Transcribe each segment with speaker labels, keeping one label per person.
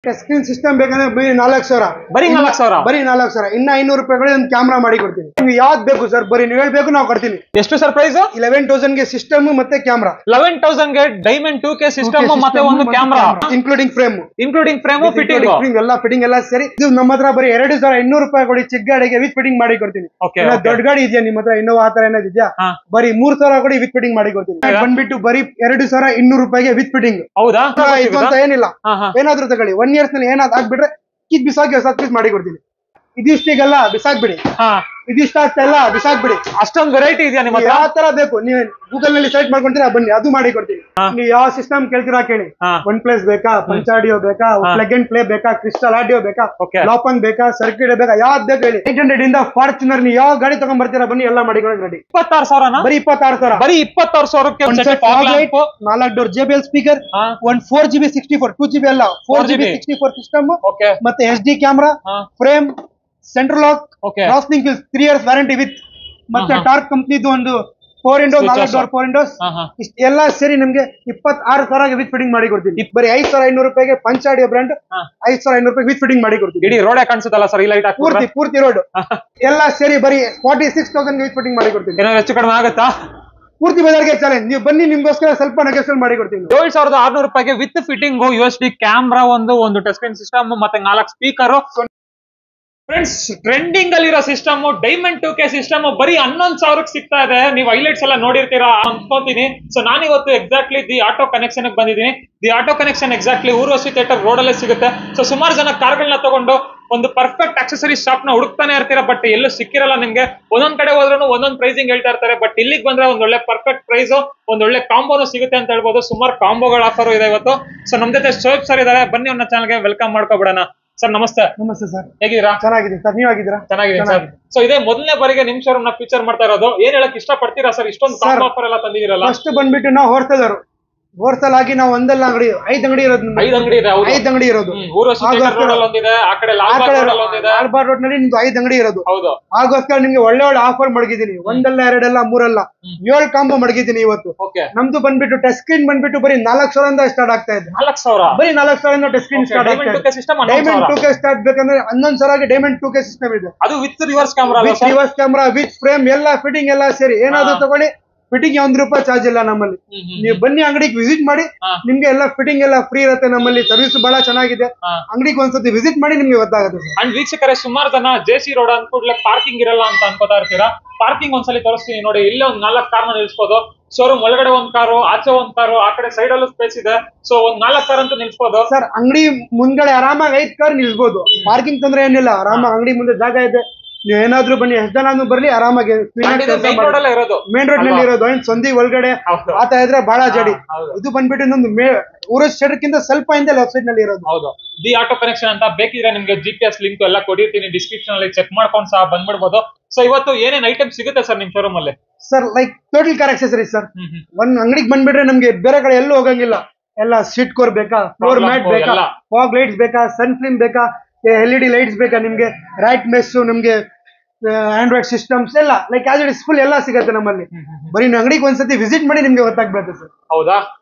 Speaker 1: Screen system ಬೇಕಂದ್ರೆ ಬರೀ 4,000
Speaker 2: ಬರೀ 4,000
Speaker 1: ಬರೀ 4,000 ಇನ್ನ 500 ರೂಪಾಯಿ ಒಂದು ಕ್ಯಾಮ್ರಾ ಮಾಡಿ ಕೊಡ್ತೀನಿ. ನಿಮ್ಗೆ ಯಾವ್ದು ಬೇಕು ಸರ್ ಬರೀ ನೀವು ಹೇಳ್ಬೇಕು ನಾವು ಕೊಡ್ತೀನಿ.
Speaker 2: ಎಷ್ಟು ಸರ್ ಪ್ರೈಸ್?
Speaker 1: 11,000 ಗೆ ಸಿಸ್ಟಮ್ ಮತ್ತೆ ಕ್ಯಾಮ್ರಾ.
Speaker 2: 11,000 ಗೆ ಡೈಮಂಡ್ 2K ಸಿಸ್ಟಮ್ ಮತ್ತೆ ಒಂದು ಕ್ಯಾಮ್ರಾ
Speaker 1: ಇನ್ಕ್ಲೂಡಿಂಗ್ ಫ್ರೇಮ್
Speaker 2: ಫಿಟ್ಟಿಂಗ್
Speaker 1: ಎಲ್ಲ ಫಿಟ್ಟಿಂಗ್ ಎಲ್ಲ ಸರಿ. ಇದು ನಮ್ಮ ಹತ್ರ ಬರೀ 2,200 ರೂಪಾಯಿ ಕೊಡಿ ಚಿಕ್ಕ ಗಾಡಿಗೆ ವಿತ್ ಫಿಟ್ಟಿಂಗ್ ಮಾಡಿ ಕೊಡ್ತೀನಿ. ದೊಡ್ಡ ಗಾಡಿ ಇದೆಯಾ ನಿಮ್ಮ ಹತ್ರ ಇನ್ನೋವಾ ಆತರ ಏನಾದ್ರು ಇದೆಯಾ? ಬರೀ 3,000 ಕೊಡಿ ವಿತ್ ಫಿಟ್ಟಿಂಗ್ ಮಾಡಿ ಕೊಡ್ತೀನಿ. ಬಂದ್ಬಿಟ್ಟು ಬರೀ 2,200 ರೂಪಾಯಿಗೆ ವಿತ್ ಫಿಟ್ಟಿಂಗ್.
Speaker 2: ಹೌದಾ?
Speaker 1: ಇದು ಅಂತ ಏನಿಲ್ಲ, ಏನಾದ್ರೂ ತಗೊಳ್ಳಿ 1 ಇಯರ್ಸ್ ನಲ್ಲಿ ಏನಾದ್ರು ಆಗ್ಬಿಟ್ರೆ ಕಿತ್ ಬಿಸಾಕಿ ಹೊಸ ಪೀಸ್ ಮಾಡಿ ಕೊಡ್ತೀನಿ. ಇದಿಷ್ಟಿಗೆಲ್ಲ ಬಿಸಾಕ್ಬಿಡಿ, ಇದಿಷ್ಟ ಆಗ್ತಾ ಇಲ್ಲ ಬಿಸಾಕ್ಬಿಡಿ.
Speaker 2: ಅಷ್ಟೊಂದು ವೆರೈಟಿ ಇದೆಯಾ ನಿಮ್ಮ ಹತ್ರ?
Speaker 1: ಯಾವ ತರ ಬೇಕು ನೀವು ಗೂಗಲ್ ನಲ್ಲಿ ಸರ್ಚ್ ಮಾಡ್ಕೊಂತೀರಾ ಬನ್ನಿ ಅದು ಮಾಡಿ ಕೊಡ್ತೀನಿ. ನೀವು ಯಾವ ಸಿಸ್ಟಮ್ ಕೇಳ್ತೀರಾ ಕೇಳಿ. OnePlus ಬೇಕಾ, ಪಂಚಾಡಿಯೋ ಬೇಕಾ, ಪ್ಲಗ್ ಅಂಡ್ ಪ್ಲೇ ಬೇಕಾ, ಕ್ರಿಸ್ಟಲ್ ಆಡಿಯೋ ಬೇಕಾ, ಲಾಪನ್ ಬೇಕಾ, ಸರ್ಕ್ಯೂಟ್ ಬೇಕಾ, ಯಾವ್ದು ಬೇಕು ಹೇಳಿ. 800 ಇಂದ ಫಾರ್ಚುನರ್ ನೀವು ಯಾವ ಗಾಡಿ ತಗೊಂಡ್ ಬರ್ತೀರಾ ಬನ್ನಿ ಎಲ್ಲ ಮಾಡಿ ರೆಡಿ.
Speaker 2: 26,000
Speaker 1: ಬರೀ 26,000
Speaker 2: ಬರೀ 26,000ಕ್ಕೆ
Speaker 1: 4 door JBL speaker, 4GB 64 2GB ಅಲ್ಲ 4GB 64 ಸಿಸ್ಟಮ್ ಮತ್ತೆ HD camera, frame, central lock, crossing 3 years warranty with ಮತ್ತೆ ಟಾರ್ಕ್ ಕಂಪ್ನಿದು ಒಂದು 4 ವಿಂಡೋಸ್ 4 ಡೋರ್ 4 ವಿಂಡೋಸ್ ಇಷ್ಟೆಲ್ಲ ಸೇರಿ ನಿಮ್ಗೆ 26,000 ವಿತ್ ಫಿಟ್ಟಿಂಗ್ ಮಾಡಿ ಕೊಡ್ತೀನಿ. ಬರೀ 5,500 ರೂಪಾಯಿಗೆ ಪಂಚಾಡಿಯೋ ಬ್ರ್ಯಾಂಡ್ 5,500 ರೂಪಾಯಿ ವಿತ್ ಫಿಟ್ಟಿಂಗ್ ಮಾಡಿ ಕೊಡ್ತೀನಿ.
Speaker 2: ಇಡೀ ರೋಡ್ ಕಾಣಿಸುತ್ತಲ್ಲ ಸರ್ ಈ ಲೈಟ್
Speaker 1: ಪೂರ್ತಿ ರೋಡ್ ಎಲ್ಲ ಸೇರಿ ಬರೀ 46,000 ವಿತ್ ಫಿಟ್ಟಿಂಗ್ ಮಾಡಿ ಕೊಡ್ತೀನಿ.
Speaker 2: ಏನೋ ಹೆಚ್ಚು ಕಡಿಮೆ ಆಗುತ್ತಾ?
Speaker 1: ಪೂರ್ತಿ ಬಜಾರ್ಗೆ ಚಾಲೆಂಜ್. ನೀವು ಬನ್ನಿ ನಿಮ್ಗೋಸ್ಕರ ಸ್ವಲ್ಪ ನೆಗೋಷಿಯೇಟ್ ಮಾಡಿ ಕೊಡ್ತೀನಿ.
Speaker 2: 7,600 ರೂಪಾಯಿಗೆ ವಿತ್ ಫಿಟ್ಟಿಂಗ್ USB ಕ್ಯಾಮ್ರಾ ಒಂದು ಟಚ್ ಸ್ಕ್ರೀನ್ ಸಿಸ್ಟಮ್ ಮತ್ತೆ 4 ಸ್ಪೀಕರ್. ಫ್ರೆಂಡ್ಸ್ ಟ್ರೆಂಡಿಂಗ್ ಅಲ್ಲಿರೋ ಸಿಸ್ಟಮ್ ಡೈಮಂಡ್ 2K ಸಿಸ್ಟಮ್ ಬರೀ 11,000ಕ್ಕೆ ಸಿಗ್ತಾ ಇದೆ. ನೀವು ಹೈಲೈಟ್ಸ್ ಎಲ್ಲ ನೋಡಿರ್ತೀರಾ ಅನ್ಕೋತೀನಿ. ಸೊ ನಾನಿವತ್ತು ಎಕ್ಸಾಕ್ಟ್ಲಿ ದಿ ಆಟೋ ಕನೆಕ್ಷನ್ ಬಂದಿದ್ದೀನಿ. The auto connection exactly Urvashi theatre road ಅಲ್ಲೇ ಸಿಗುತ್ತೆ. ಸೊ ಸುಮಾರು ಜನ ಕಾರ್ಗಳನ್ನ ತಗೊಂಡು ಒಂದು ಪರ್ಫೆಕ್ಟ್ ಆಕ್ಸೆಸರಿ ಶಾಪ್ ನ ಹುಡುಕ್ತಾನೆ ಇರ್ತೀರಾ, ಬಟ್ ಎಲ್ಲೂ ಸಿಕ್ಕಿರಲ್ಲ ನಿಮ್ಗೆ. ಒಂದೊಂದ್ ಕಡೆ ಹೋದ್ರೂ ಒಂದೊಂದ್ ಪ್ರೈಸಿಂಗ್ ಹೇಳ್ತಾ ಇರ್ತಾರೆ, ಬಟ್ ಇಲ್ಲಿಗೆ ಬಂದ್ರೆ ಒಂದ್ ಒಳ್ಳೆ ಪರ್ಫೆಕ್ಟ್ ಪ್ರೈಸ್ ಒಂದ್ ಒಳ್ಳೆ ಕಾಂಬೋನು ಸಿಗುತ್ತೆ ಅಂತ ಹೇಳ್ಬೋದು. ಸುಮಾರು ಕಾಂಬೋಗಳ ಆಫರ್ ಇದೆ ಇವತ್ತು. ಸೊ ನಮ್ ಜೊತೆ ಶೋಯಬ್ ಸರ್ ಇದಾರೆ, ಬನ್ನಿ ಅವ್ನ ಚಾನಲ್ಗೆ ವೆಲ್ಕಮ್ ಮಾಡ್ಕೊಬಿಡೋಣ. ಸರ್ ನಮಸ್ತೆ.
Speaker 1: ನಮಸ್ತೆ ಸರ್,
Speaker 2: ಹೇಗಿದ್ದೀರಾ?
Speaker 1: ಚೆನ್ನಾಗಿದೆ ಸರ್, ನೀವು ಆಗಿದ್ದೀರಾ?
Speaker 2: ಚೆನ್ನಾಗಿದೆ ಸರ್. ಸೊ ಇದೇ ಮೊದಲನೇ ಬಾರಿಗೆ ನಿಮ್ ಶೋರೂಮ್ ನ ಫೀಚರ್ ಮಾಡ್ತಾ ಇರೋದು. ಏನ್ ಹೇಳಕ್ ಇಷ್ಟ ಪಡ್ತೀರಾ ಸರ್? ಇಷ್ಟೊಂದು ಕಾಂಬೋ ಆಫರ್ ಎಲ್ಲ ತಂದಿದ್ದೀರಲ್ಲ.
Speaker 1: ಫಸ್ಟ್ ಬಂದ್ಬಿಟ್ಟು ನಾವು ಹೋಲ್ಸೇಲ್ ಆಗಿ ನಾವು ಒಂದಲ್ಲ ಅಂಗಡಿ 5 ಅಂಗಡಿ ಇರೋದು.
Speaker 2: 5 ಅಂಗಡಿ ಇದೆ.
Speaker 1: 5 ಅಂಗಡಿ ಇರೋದು.
Speaker 2: ಊರ್ವಶಿ ಥಿಯೇಟರ್ ರೋಡ್ ಅಲ್ಲಿ ಒಂದಿದೆ, ಆ ಕಡೆ
Speaker 1: ಲಾಲ್ಬಾಗ್ ರೋಡ್ ನಲ್ಲಿ ನಿಮ್ದು 5 ಅಂಗಡಿ ಇರೋದು.
Speaker 2: ಹೌದು.
Speaker 1: ಆಗೋಸ್ಕರ ನಿಮ್ಗೆ ಒಳ್ಳೆ ಆಫರ್ ಮಡಗಿದ್ದೀನಿ. ಒಂದಲ್ಲ 2 ಅಲ್ಲ 3 ಅಲ್ಲ 7 ಕಾಂಬೋ ಮಡಗಿದ್ದೀನಿ ಇವತ್ತು. ನಮ್ದು ಬಂದ್ಬಿಟ್ಟು ಟಚ್ ಸ್ಕ್ರೀನ್ ಬಂದ್ಬಿಟ್ಟು ಬರೀ 4,000 ಸ್ಟಾರ್ಟ್ ಆಗ್ತಾ ಇದೆ.
Speaker 2: 4,000
Speaker 1: ಬರೀ 4,000 ಟಚ್ ಸ್ಕ್ರೀನ್ ಸ್ಟಾರ್ಟ್ ಆಗ್ತಾ ಇದೆ. ಡೈಮಂಡ್ 2K ಸ್ಟಾರ್ಟ್ ಬೇಕಂದ್ರೆ 11,000 ಡೈಮಂಡ್ 2K ಸಿಸ್ಟಮ್ ಇದೆ.
Speaker 2: ಅದು with reverse camera,
Speaker 1: with frame ಎಲ್ಲ ಫಿಟ್ಟಿಂಗ್ ಎಲ್ಲ ಸೇರಿ. ಏನಾದ್ರು ತಗೊಳ್ಳಿ, ಫಿಟ್ಟಿಂಗ್ 1 ರೂಪಾಯಿ ಚಾರ್ಜ್ ಇಲ್ಲ ನಮ್ಮಲ್ಲಿ. ನೀವು ಬನ್ನಿ ಅಂಗಡಿಗೆ ವಿಸಿಟ್ ಮಾಡಿ, ನಿಮ್ಗೆ ಎಲ್ಲ ಫಿಟ್ಟಿಂಗ್ ಎಲ್ಲ ಫ್ರೀ ಇರುತ್ತೆ. ನಮ್ಮಲ್ಲಿ ಸರ್ವಿಸ್ ಬಹಳ ಚೆನ್ನಾಗಿದೆ. ಅಂಗಡಿಗೆ ಒಂದ್ಸತಿ ವಿಸಿಟ್ ಮಾಡಿ ನಿಮ್ಗೆ ಗೊತ್ತಾಗುತ್ತೆ.
Speaker 2: ಅಂಡ್ ವೀಕ್ಷಕರೇ, ಸುಮಾರು ಜನ JC ರೋಡ್ ಅನ್ಕೂಡ್ಲೆ ಪಾರ್ಕಿಂಗ್ ಇರಲ್ಲ ಅಂತ ಅನ್ಕೋತಾ ಇರ್ತೀರಾ. ಪಾರ್ಕಿಂಗ್ ಒಂದ್ಸಲಿ ತೋರಿಸ್ತೀನಿ ನೋಡಿ. ಇಲ್ಲೇ ಒಂದ್ 4 ಕಾರ್ನ ನಿಲ್ಸ್ಬೋದು. ಶೋರೂಮ್ ಒಳಗಡೆ 1 ಕಾರು, ಆಚೆ 1 ಕಾರು, ಆ ಕಡೆ ಸೈಡ್ ಅಲ್ಲೂ ಸ್ಪೇಸ್ ಇದೆ. ಸೊ ಒಂದ್ 4 ಕಾರ್ ಅಂತೂ ನಿಲ್ಸ್ಬೋದು
Speaker 1: ಸರ್. ಅಂಗಡಿ ಮುಂದ್ಗಡೆ ಆರಾಮಾಗಿ 5 ಕಾರ್ ನಿಲ್ಸ್ಬೋದು. ಪಾರ್ಕಿಂಗ್ ತೊಂದ್ರೆ ಏನಿಲ್ಲ, ಆರಾಮಾಗಿ ಅಂಗಡಿ ಮುಂದೆ ಜಾಗ ಇದೆ. ನೀವು ಏನಾದ್ರು ಬನ್ನಿ, ಎಷ್ಟು ಜನ ಬರ್ಲಿ, ಆರಾಮಾಗಿ ಮೇನ್ ರೋಡ್ ನಲ್ಲಿ ಇರೋದು. ಸಂಧಿ ಒಳಗಡೆ ಆತ ಇದ್ರೆ ಬಹಳ ಜಡಿ. ಇದು ಬಂದ್ಬಿಟ್ಟು ಇನ್ನೊಂದು ಊರಸ್ ಥಿಯೇಟರ್ಗಿಂತ ಸ್ವಲ್ಪ ಹಿಂದೆ ಲೆಫ್ಟ್ ಸೈಡ್ ನಲ್ಲಿ ಇರೋದು.
Speaker 2: ಹೌದು. ದಿ ಆಟೋ ಕನೆಕ್ಷನ್ ಅಂತ ಬೇಕಿದ್ರೆ ನಿಮ್ಗೆ GPS ಲಿಂಕ್ ಎಲ್ಲ ಕೊಡಿರ್ತೀನಿ ಡಿಸ್ಕ್ರಿಪ್ಷನ್ ಅಲ್ಲಿ, ಚೆಕ್ ಮಾಡ್ಕೊಂಡು ಸಹ ಬಂದ್ಬಿಡ್ಬೋದು. ಸೊ ಇವತ್ತು ಏನೇನ್ ಐಟಮ್ ಸಿಗುತ್ತೆ ಸರ್ ನಿಮ್ ಶೋರೂಮ್ ಅಲ್ಲಿ?
Speaker 1: Sir like total car accessories sir. ಒಂದ್ ಅಂಗಡಿಗೆ ಬಂದ್ಬಿಟ್ರೆ ನಮ್ಗೆ ಬೇರೆ ಕಡೆ ಎಲ್ಲೂ ಹೋಗಂಗಿಲ್ಲ. ಎಲ್ಲ ಸೀಟ್ ಕೋರ್ ಬೇಕಾ, ಫ್ಲೋರ್ ಮ್ಯಾಟ್ ಬೇಕಾ, ಫಾಗ್ ಲೈಟ್ಸ್ ಬೇಕಾ, ಸನ್ ಫಿಲ್ಮ್ ಬೇಕಾ, LED ಲೈಟ್ಸ್ ಬೇಕಾ, ನಿಮ್ಗೆ ರೈಟ್ ಮೆಸ್, ನಿಮ್ಗೆ ಆಂಡ್ರಾಯ್ಡ್ ಸಿಸ್ಟಮ್ಸ್ ಎಲ್ಲ like as it is full ಎಲ್ಲ ಸಿಗುತ್ತೆ ನಮ್ಮಲ್ಲಿ. ಬರೀ ಅಂಗಡಿಗೆ ಒಂದ್ಸತಿ ವಿಸಿಟ್ ಮಾಡಿ ನಿಮ್ಗೆ ಗೊತ್ತಾಗ್ಬೇಕು ಸರ್.
Speaker 2: ಹೌದಾ?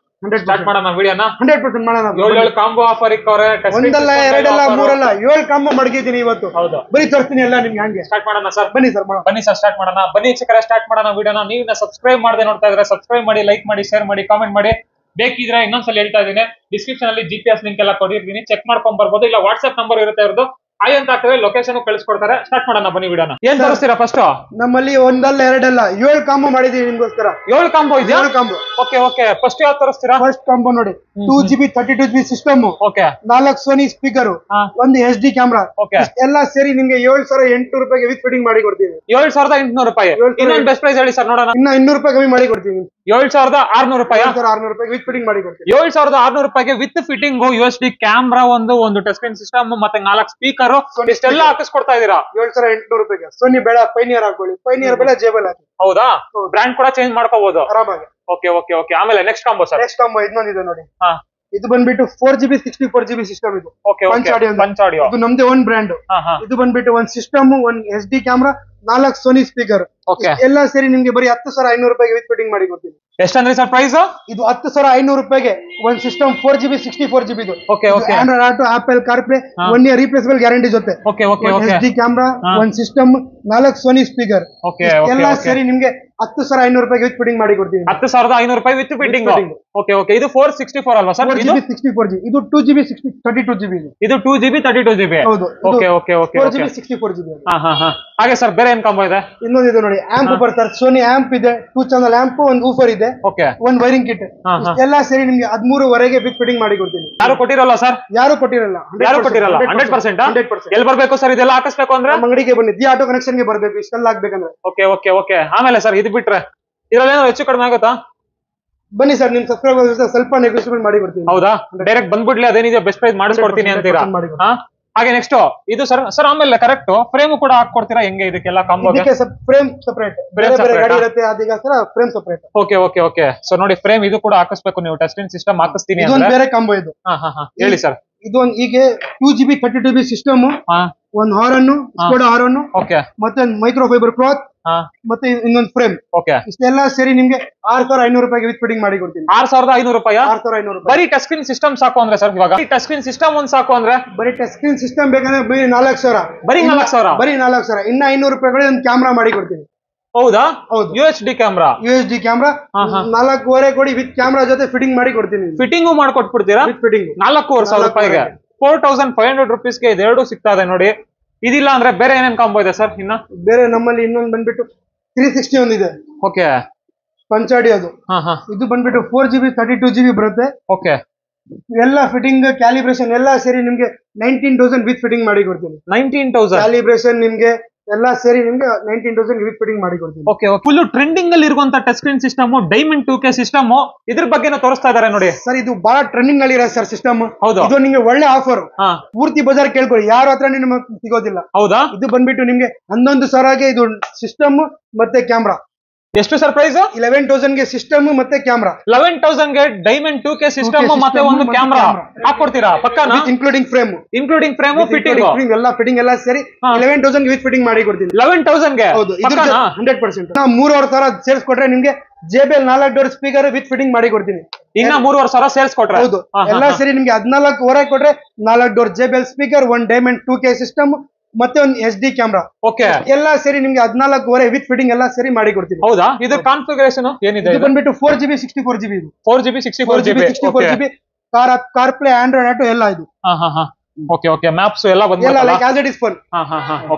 Speaker 2: 100% ಮಾಡೋಣ ವಿಡಿಯೋನ.
Speaker 1: 100% ಮಾಡೋಣ.
Speaker 2: 7 ಕಾಂಬೋ ಆಫರ್ ಇಕ್ಕವ್ರೆ.
Speaker 1: ಒಂದಲ್ಲ 2 ಅಲ್ಲ 3 ಅಲ್ಲ 7 ಕಾಂಬೋ ಮಡಗಿದ್ದೀನಿ ಇವತ್ತು.
Speaker 2: ಹೌದು.
Speaker 1: ಬರೀ ತೋರಿಸ್ತೀನಿ ಎಲ್ಲ ನಿಮ್ಗೆ. ಹಂಗೆ
Speaker 2: ಸ್ಟಾರ್ಟ್ ಮಾಡೋಣ ಸರ್.
Speaker 1: ಬನ್ನಿ ಸರ್,
Speaker 2: ಬನ್ನಿ ಸರ್, ಸ್ಟಾರ್ಟ್ ಮಾಡೋಣ. ಬನ್ನಿ ವೀಕ್ಷಕರೇ, ಸ್ಟಾರ್ಟ್ ಮಾಡೋಣ ವಿಡಿಯೋನ. ನೀವು ಸಬ್ಸ್ಕ್ರೈಬ್ ಮಾಡದೆ ನೋಡ್ತಾ ಇದ್ರೆ ಸಬ್ಸ್ಕ್ರೈಬ್ ಮಾಡಿ, ಲೈಕ್ ಮಾಡಿ, ಶೇರ್ ಮಾಡಿ, ಕಾಮೆಂಟ್ ಮಾಡಿ. ಬೇಕಿದ್ರೆ ಇನ್ನೊಂದ್ಸಲ ಹೇಳ್ತಾ ಇದ್ದೀನಿ, ಡಿಸ್ಕ್ರಿಪ್ಷನ್ ಅಲ್ಲಿ GPS ಲಿಂಕ್ ಎಲ್ಲ ಕೊಡಿರ್ತೀನಿ, ಚೆಕ್ ಮಾಡ್ಕೊಂಡ್ ಬರ್ಬೋದು. ಇಲ್ಲ ವಾಟ್ಸ್ಆಪ್ ನಂಬರ್ ಇರುತ್ತೆ ಅವ್ರದ್ದು, ಆಯ್ ಅಂತ ಹಾಕಿದ್ರೆ ಲೊಕೇಶನ್ ಕಳಿಸ್ಕೊಡ್ತಾರೆ. ಸ್ಟಾರ್ಟ್ ಮಾಡೋಣ ಬನ್ನಿ ವಿಡಿಯೋನ. ಏನ್ ತೋರಿಸ್ತೀರಾ ಫಸ್ಟ್?
Speaker 1: ನಮ್ಮಲ್ಲಿ ಒಂದಲ್ಲ 2 ಅಲ್ಲ 7 ಕಾಂಬೋ ಮಾಡಿದೀವಿ ನಿಮ್ಗೋಸ್ಕರ.
Speaker 2: 7 ಕಾಂಬೋ ಇದೆ.
Speaker 1: 7 ಕಾಂಬೋ.
Speaker 2: ಓಕೆ. ಫಸ್ಟ್ ಯಾವ್ದು ತೋರಿಸ್ತೀರಾ?
Speaker 1: ಫಸ್ಟ್ ಕಾಂಬೋ ನೋಡಿ, 2GB 32GB system, 4 Sony speaker, 1 HD camera, ಎಲ್ಲ ಸೇರಿ ನಿಮ್ಗೆ 7,800 ರೂಪಾಯಿಗೆ ವಿತ್ ಫಿಟ್ಟಿಂಗ್ ಮಾಡಿ ಕೊಡ್ತೀವಿ.
Speaker 2: 7,800 ರೂಪಾಯಿ. ಇನ್ನೊಂದು ಬೆಸ್ಟ್ ಪ್ರೈಸ್ ಹೇಳಿ ಸರ್ ನೋಡೋಣ.
Speaker 1: ಇನ್ನ 200 ರೂಪಾಯಿ ಕಮ್ಮಿ ಮಾಡಿ ಕೊಡ್ತೀವಿ.
Speaker 2: 7,600 ರೂಪಾಯಿ.
Speaker 1: 7,600 ರೂಪಾಯಿ ವಿತ್ ಫಿಟ್ಟಿಂಗ್ ಮಾಡಿ ಕೊಡ್ತೀವಿ.
Speaker 2: 7,600 ರೂಪಾಯಿಗೆ ವಿತ್ ಫಿಟ್ಟಿಂಗ್ USB ಕ್ಯಾಮ್ರಾ, ಒಂದು ಟಚ್ ಸ್ಕ್ರೀನ್ ಸಿಸ್ಟಮ್ ಮತ್ತೆ 4 ಸ್ಪೀಕರ್ ಇಷ್ಟೆಲ್ಲ ಹಾಕಿಸ್ಕೊಡ್ತಾ ಇದೀರಾ.
Speaker 1: 7,800 ರೂಪಾಯಿಗೆ. ಸೋನಿ ಬೇಡ, ಪೈನಿಯರ್ ಹಾಕೊಳ್ಳಿ. ಪೈನಿಯರ್ ಬೇಡ, JBL ಹಾಕಿ.
Speaker 2: ಹೌದಾ? ಬ್ರ್ಯಾಂಡ್ ಕೂಡ ಚೇಂಜ್ ಮಾಡ್ಕೋಬಹುದು
Speaker 1: ಆರಾಮಾಗಿ.
Speaker 2: ಓಕೆ. ಆಮೇಲೆ next combo sir.
Speaker 1: Next combo ಇನ್ನೊಂದಿದೆ ನೋಡಿ. ಇದು ಬಂದ್ಬಿಟ್ಟು 4GB 64GB ಸಿಸ್ಟಮ್. ಇದು ಪಂಚಾಡಿಯೋ. ಇದು ನಮ್ದೇ ಓನ್ ಬ್ರ್ಯಾಂಡ್. ಇದು ಬಂದ್ಬಿಟ್ಟು 1 system, 1 SD camera, 4 Sony speaker
Speaker 2: okay
Speaker 1: ಎಲ್ಲ ಸೇರಿ ನಿಮ್ಗೆ ಬರೀ 10,500 ರೂಪಾಯಿಗೆ ವಿತ್ ಫಿಟ್ಟಿಂಗ್ ಮಾಡಿ ಕೊಡ್ತೀನಿ.
Speaker 2: ಎಷ್ಟಂದ್ರಿ ಸರ್ ಪ್ರೈಸ್?
Speaker 1: ಇದು 10,500 ರೂಪಾಯಿಗೆ ಒಂದ್ ಸಿಸ್ಟಮ್ 4GB 64GB ಇದು.
Speaker 2: Okay okay
Speaker 1: Android auto, Apple CarPlay, 1 year replaceable guarantee ಜೊತೆ.
Speaker 2: Okay okay okay
Speaker 1: SD camera, ಒಂದ್ ಸಿಸ್ಟಮ್, 4 ಸೋನಿ ಸ್ಪೀಕರ್
Speaker 2: ಓಕೆ
Speaker 1: ಎಲ್ಲ ಸೇರಿ ನಿಮ್ಗೆ 10,500 ರೂಪಾಯಿಗೆ ವಿತ್ ಫಿಟ್ಟಿಂಗ್ ಮಾಡಿ ಕೊಡ್ತೀನಿ.
Speaker 2: 10,500 ರೂಪಾಯಿ ವಿತ್ ಫಿಟ್ಟಿಂಗ್. ಓಕೆ ಓಕೆ ಇದು 464 ಅಲ್ವಾ ಸರ್?
Speaker 1: 4GB 64GB ಇದು 2GB 32GB
Speaker 2: ಇದು 2GB 32GB.
Speaker 1: ಹೌದು.
Speaker 2: Okay okay okay
Speaker 1: 4GB 64GB.
Speaker 2: ಹಾಗೆ ಸರ್ ಬೇರೆ ಏನ್ ಕಾಂಬೋ ಇದೆ?
Speaker 1: ಇನ್ನೊಂದು ಇದು ನೋಡಿ, ಆಂಪ್ ಬರ್ತಾರೆ. ಸೋನಿ ಆಂಪ್ ಇದೆ, 2 ಚಾನಲ್ ಆಂಪ್, ಒಂದು ಊಫರ್ ಇದೆ,
Speaker 2: ಓಕೆ
Speaker 1: ಒಂದ್ ವೈರಿಂಗ್ ಕಿಟ್. ಎಲ್ಲ ಸೇರಿ ನಿಮ್ಗೆ 13,500 ವಿತ್ ಫಿಟ್ಟಿಂಗ್ ಮಾಡಿ ಕೊಡ್ತೀನಿ.
Speaker 2: ಯಾರು ಕೊಟ್ಟಿರಲ್ಲ ಸರ್?
Speaker 1: ಯಾರು ಕೊಟ್ಟಿರಲ್ಲ.
Speaker 2: 100%. ಎಲ್ಲಿ ಬರ್ಬೇಕು ಸರ್ ಇದೆಲ್ಲ ಹಾಕಿಸ್ಬೇಕು ಅಂದ್ರೆ?
Speaker 1: ನಮ್ಮ ಅಂಗಡಿಗೆ ಬನ್ನಿ, ದಿ ಆಟೋ ಕನೆಕ್ಷನ್ ಗೆ ಬರ್ಬೇಕು ಇಷ್ಟೆಲ್ಲ ಆಗ್ಬೇಕಂದ್ರೆ.
Speaker 2: ಓಕೆ ಓಕೆ ಓಕೆ ಆಮೇಲೆ ಸರ್ ಇದು ಬಿಟ್ರೆ ಇದ್ರಲ್ಲಿ ಏನೋ ಹೆಚ್ಚು ಕಡಿಮೆ ಆಗುತ್ತಾ?
Speaker 1: ಬನ್ನಿ ಸರ್, ನಿಮ್ ಸಬ್ಸ್ಕ್ರೈಬರ್ಸ್ ಸ್ವಲ್ಪ ನೆಗೋಷಿಯೇಟ್ ಮಾಡಿ ಕೊಡ್ತೀನಿ.
Speaker 2: ಹೌದಾ? ಡೈರೆಕ್ಟ್ ಬಂದ್ಬಿಡ್ಲಿ, ಅದೇನಿದೆ ಬೆಸ್ಟ್ ಪ್ರೈಸ್ ಮಾಡಿಸ್ಕೊಡ್ತೀನಿ ಅಂತೀರಾ? ಹಾಗೆ ನೆಕ್ಸ್ಟ್ ಇದು ಸರ್ ಆಮೇಲೆ ಕರೆಕ್ಟ್ ಫ್ರೇಮ್ ಕೂಡ ಹಾಕೊಡ್ತೀರಾ? ಹೆಂಗೆ ಇದಕ್ಕೆಲ್ಲ ಕಾಂಬೋ?
Speaker 1: ಫ್ರೇಮ್ ಸಪರೇಟ್, ಬೇರೆ ಬೇರೆ ಗಾಡಿ ಇರುತ್ತೆ, ಅದಕ್ಕೋಸ್ಕರ frame separate.
Speaker 2: Okay okay okay so ನೋಡಿ ಫ್ರೇಮ್ ಇದು ಕೂಡ ಹಾಕಿಸ್ಬೇಕು ನೀವು, ಟಚ್ ಸ್ಕ್ರೀನ್ ಸಿಸ್ಟಮ್ ಹಾಕಿಸ್ತೀನಿ
Speaker 1: ಅಂದ್ರೆ ಬೇರೆ ಕಾಂಬೋ ಇದು.
Speaker 2: ಹೇಳಿ ಸರ್.
Speaker 1: ಇದು ಒಂದು ಈಗ 2GB 32GB ಸಿಸ್ಟಮ್, ಒಂದು ಹಾರನ್, ಸ್ಕೋಡಾ ಹಾರನ್,
Speaker 2: ಓಕೆ,
Speaker 1: ಮತ್ತೆ ಮೈಕ್ರೋ ಫೈಬರ್ ಕ್ಲಾತ್, ಮತ್ತೆ ಇನ್ನೊಂದು ಫ್ರೇಮ್.
Speaker 2: ಓಕೆ,
Speaker 1: ಇಷ್ಟೆಲ್ಲ ಸೇರಿ ನಿಮ್ಗೆ 6,500 ರೂಪಾಯಿಗೆ ವಿತ್ ಫಿಟ್ಟಿಂಗ್ ಮಾಡಿ ಕೊಡ್ತೀನಿ.
Speaker 2: 6,500 ರೂಪಾಯಿ?
Speaker 1: 6,500 ರೂಪಾಯಿ
Speaker 2: ಬರೀ ಟಚ್ ಸ್ಕ್ರೀನ್ ಸಿಸ್ಟಮ್ ಸಾಕು ಅಂದ್ರೆ ಸರ್? ಇವಾಗ ಟಚ್ ಸ್ಕ್ರೀನ್ ಸಿಸ್ಟಮ್ ಒಂದ್ ಸಾಕು ಅಂದ್ರೆ?
Speaker 1: ಬರೀ ಟಚ್ ಸ್ಕ್ರೀನ್ ಸಿಸ್ಟಮ್ ಬೇಕಂದ್ರೆ ಬರೀ 4,000.
Speaker 2: ಬರೀ 4,000?
Speaker 1: ಬರೀ 4,000. ಇನ್ನ 500 ರೂಪಾಯಿಗಳು ಒಂದು ಕ್ಯಾಮ್ರಾ ಮಾಡಿ ಕೊಡ್ತೀನಿ.
Speaker 2: ಹೌದಾ?
Speaker 1: ಹೌದು.
Speaker 2: UHD camera.
Speaker 1: UHD ಕ್ಯಾಮ್ರಾ 4,500 ಕೊಡಿ, ವಿತ್ ಕ್ಯಾಮ್ರಾ ಜೊತೆ ಫಿಟ್ಟಿಂಗ್ ಮಾಡಿ ಕೊಡ್ತೀನಿ.
Speaker 2: ಫಿಟ್ಟಿಂಗು ಮಾಡ್ಕೊಟ್ಬಿಡ್ತೀರಾ?
Speaker 1: ವಿತ್ ಫಿಟ್ಟಿಂಗ್
Speaker 2: 4,500 ರೂಪಾಯಿಗೆ 4,500 ರುಪೀಸ್ಗೆ ಇದೆರಡು ಸಿಗ್ತಾ ಇದೆ ನೋಡಿ. ಇದಿಲ್ಲ ಅಂದ್ರೆ ಬೇರೆ ಏನೇನ್ ಕಾಂಬೋ ಇದೆ ಸರ್? ಇನ್ನ
Speaker 1: ಬೇರೆ ನಮ್ಮಲ್ಲಿ ಇನ್ನೊಂದು ಬಂದ್ಬಿಟ್ಟು 360 ಒಂದಿದೆ.
Speaker 2: ಓಕೆ,
Speaker 1: ಪಂಚಾಡಿ ಅದು. ಇದು ಬಂದ್ಬಿಟ್ಟು 4GB 32GB ಬರುತ್ತೆ.
Speaker 2: ಓಕೆ,
Speaker 1: ಎಲ್ಲ ಫಿಟ್ಟಿಂಗ್, ಕ್ಯಾಲಿಬ್ರೇಷನ್ ಎಲ್ಲ ಸೇರಿ ನಿಮ್ಗೆ 19,000 ವಿತ್ ಫಿಟ್ಟಿಂಗ್ ಮಾಡಿ ಕೊಡ್ತೀನಿ.
Speaker 2: 19,000
Speaker 1: ಕ್ಯಾಲಿಬ್ರೇಷನ್ ನಿಮ್ಗೆ ಎಲ್ಲ ಸೇರಿ ನಿಮ್ಗೆ 19,000 ವಿತ್ ಫಿಟ್ಟಿಂಗ್ ಮಾಡಿ ಕೊಡ್ತೀನಿ.
Speaker 2: ಓಕೆ, ಫುಲ್ ಟ್ರೆಂಡಿಂಗ್ ಅಲ್ಲಿ ಇರುವಂತ touch screen system, diamond 2K system, ಇದ್ರ ಬಗ್ಗೆ ತೋರಿಸ್ತಾ ಇದಾರೆ ನೋಡಿ
Speaker 1: ಸರ್. ಇದು ಬಹಳ ಟ್ರೆಂಡಿಂಗ್ ಅಲ್ಲಿ ಇರೋ ಸರ್ ಸಿಸ್ಟಮ್.
Speaker 2: ಹೌದು.
Speaker 1: ಇದು ನಿಮ್ಗೆ ಒಳ್ಳೆ ಆಫರ್, ಪೂರ್ತಿ ಬಜಾರ್ ಕೇಳ್ಕೊಳ್ಳಿ, ಯಾರ ಹತ್ರ ನಿಮ್ಗೆ ಸಿಗೋದಿಲ್ಲ.
Speaker 2: ಹೌದಾ?
Speaker 1: ಇದು ಬಂದ್ಬಿಟ್ಟು ನಿಮ್ಗೆ 11,000ಗೆ ಇದು ಸಿಸ್ಟಮ್ ಮತ್ತೆ ಕ್ಯಾಮ್ರಾ.
Speaker 2: ಎಷ್ಟು ಸರ್ ಪ್ರೈಸ್?
Speaker 1: 11,000ಗೆ ಸಿಸ್ಟಮ್ ಮತ್ತೆ ಕ್ಯಾಮ್ರಾ.
Speaker 2: 11,000ಗೆ ಡೈಮಂಡ್ 2K ಸಿಸ್ಟಮ್ ಮತ್ತೆ ಒಂದು ಕ್ಯಾಮ್ರಾ ಹಾಕೊಡ್ತೀರಾ ಪಕ್ಕನಾ?
Speaker 1: ಇನ್ಕ್ಲೂಡಿಂಗ್ ಫ್ರೇಮ್,
Speaker 2: ಫಿಟ್ಟಿಂಗ್
Speaker 1: ಎಲ್ಲ ಫಿಟ್ಟಿಂಗ್ ಎಲ್ಲ ಸೇರಿ 11,000 ವಿತ್ ಫಿಟ್ಟಿಂಗ್ ಮಾಡಿ ಕೊಡ್ತೀನಿ.
Speaker 2: 11,000ಗೆ?
Speaker 1: ಹೌದು, 100%. 3,500 ಸೇಲ್ಸ್ ಕೊಟ್ರೆ ನಿಮ್ಗೆ JBL 4 door speaker with fitting ಮಾಡಿ ಕೊಡ್ತೀನಿ.
Speaker 2: ಇನ್ನ 3,500 ಸೇಲ್ಸ್ ಕೊಟ್ರೆ?
Speaker 1: ಹೌದು. ಎಲ್ಲ ಸೇರಿ ನಿಮ್ಗೆ 14,500 ಕೊಟ್ರೆ 4 ಡೋರ್ JBL ಸ್ಪೀಕರ್, ಒಂದು ಡೈಮಂಡ್ 2K ಸಿಸ್ಟಮ್ ಮತ್ತೆ ಒಂದು SD ಕ್ಯಾಮ್ರಾ.
Speaker 2: ಓಕೆ,
Speaker 1: ಎಲ್ಲ ಸೇರಿ ನಿಮ್ಗೆ 14,500 ವಿತ್ ಫಿಟ್ಟಿಂಗ್ ಎಲ್ಲ ಸೇರಿ ಮಾಡಿ ಕೊಡ್ತೀನಿ.
Speaker 2: ಹೌದಾ? ಇದ್ರ ಕಾನ್ಫಿಗರೇಷನ್ ಏನಿದೆ?
Speaker 1: ಇದು ಬಂದ್ಬಿಟ್ಟು 4GB 64GB ಇದು.
Speaker 2: 4GB 64GB
Speaker 1: CarPlay, Android auto ಎಲ್ಲ ಇದು.
Speaker 2: ಓಕೆ ಓಕೆ, ಮ್ಯಾಪ್ಸ್ ಎಲ್ಲ
Speaker 1: like as it is phone.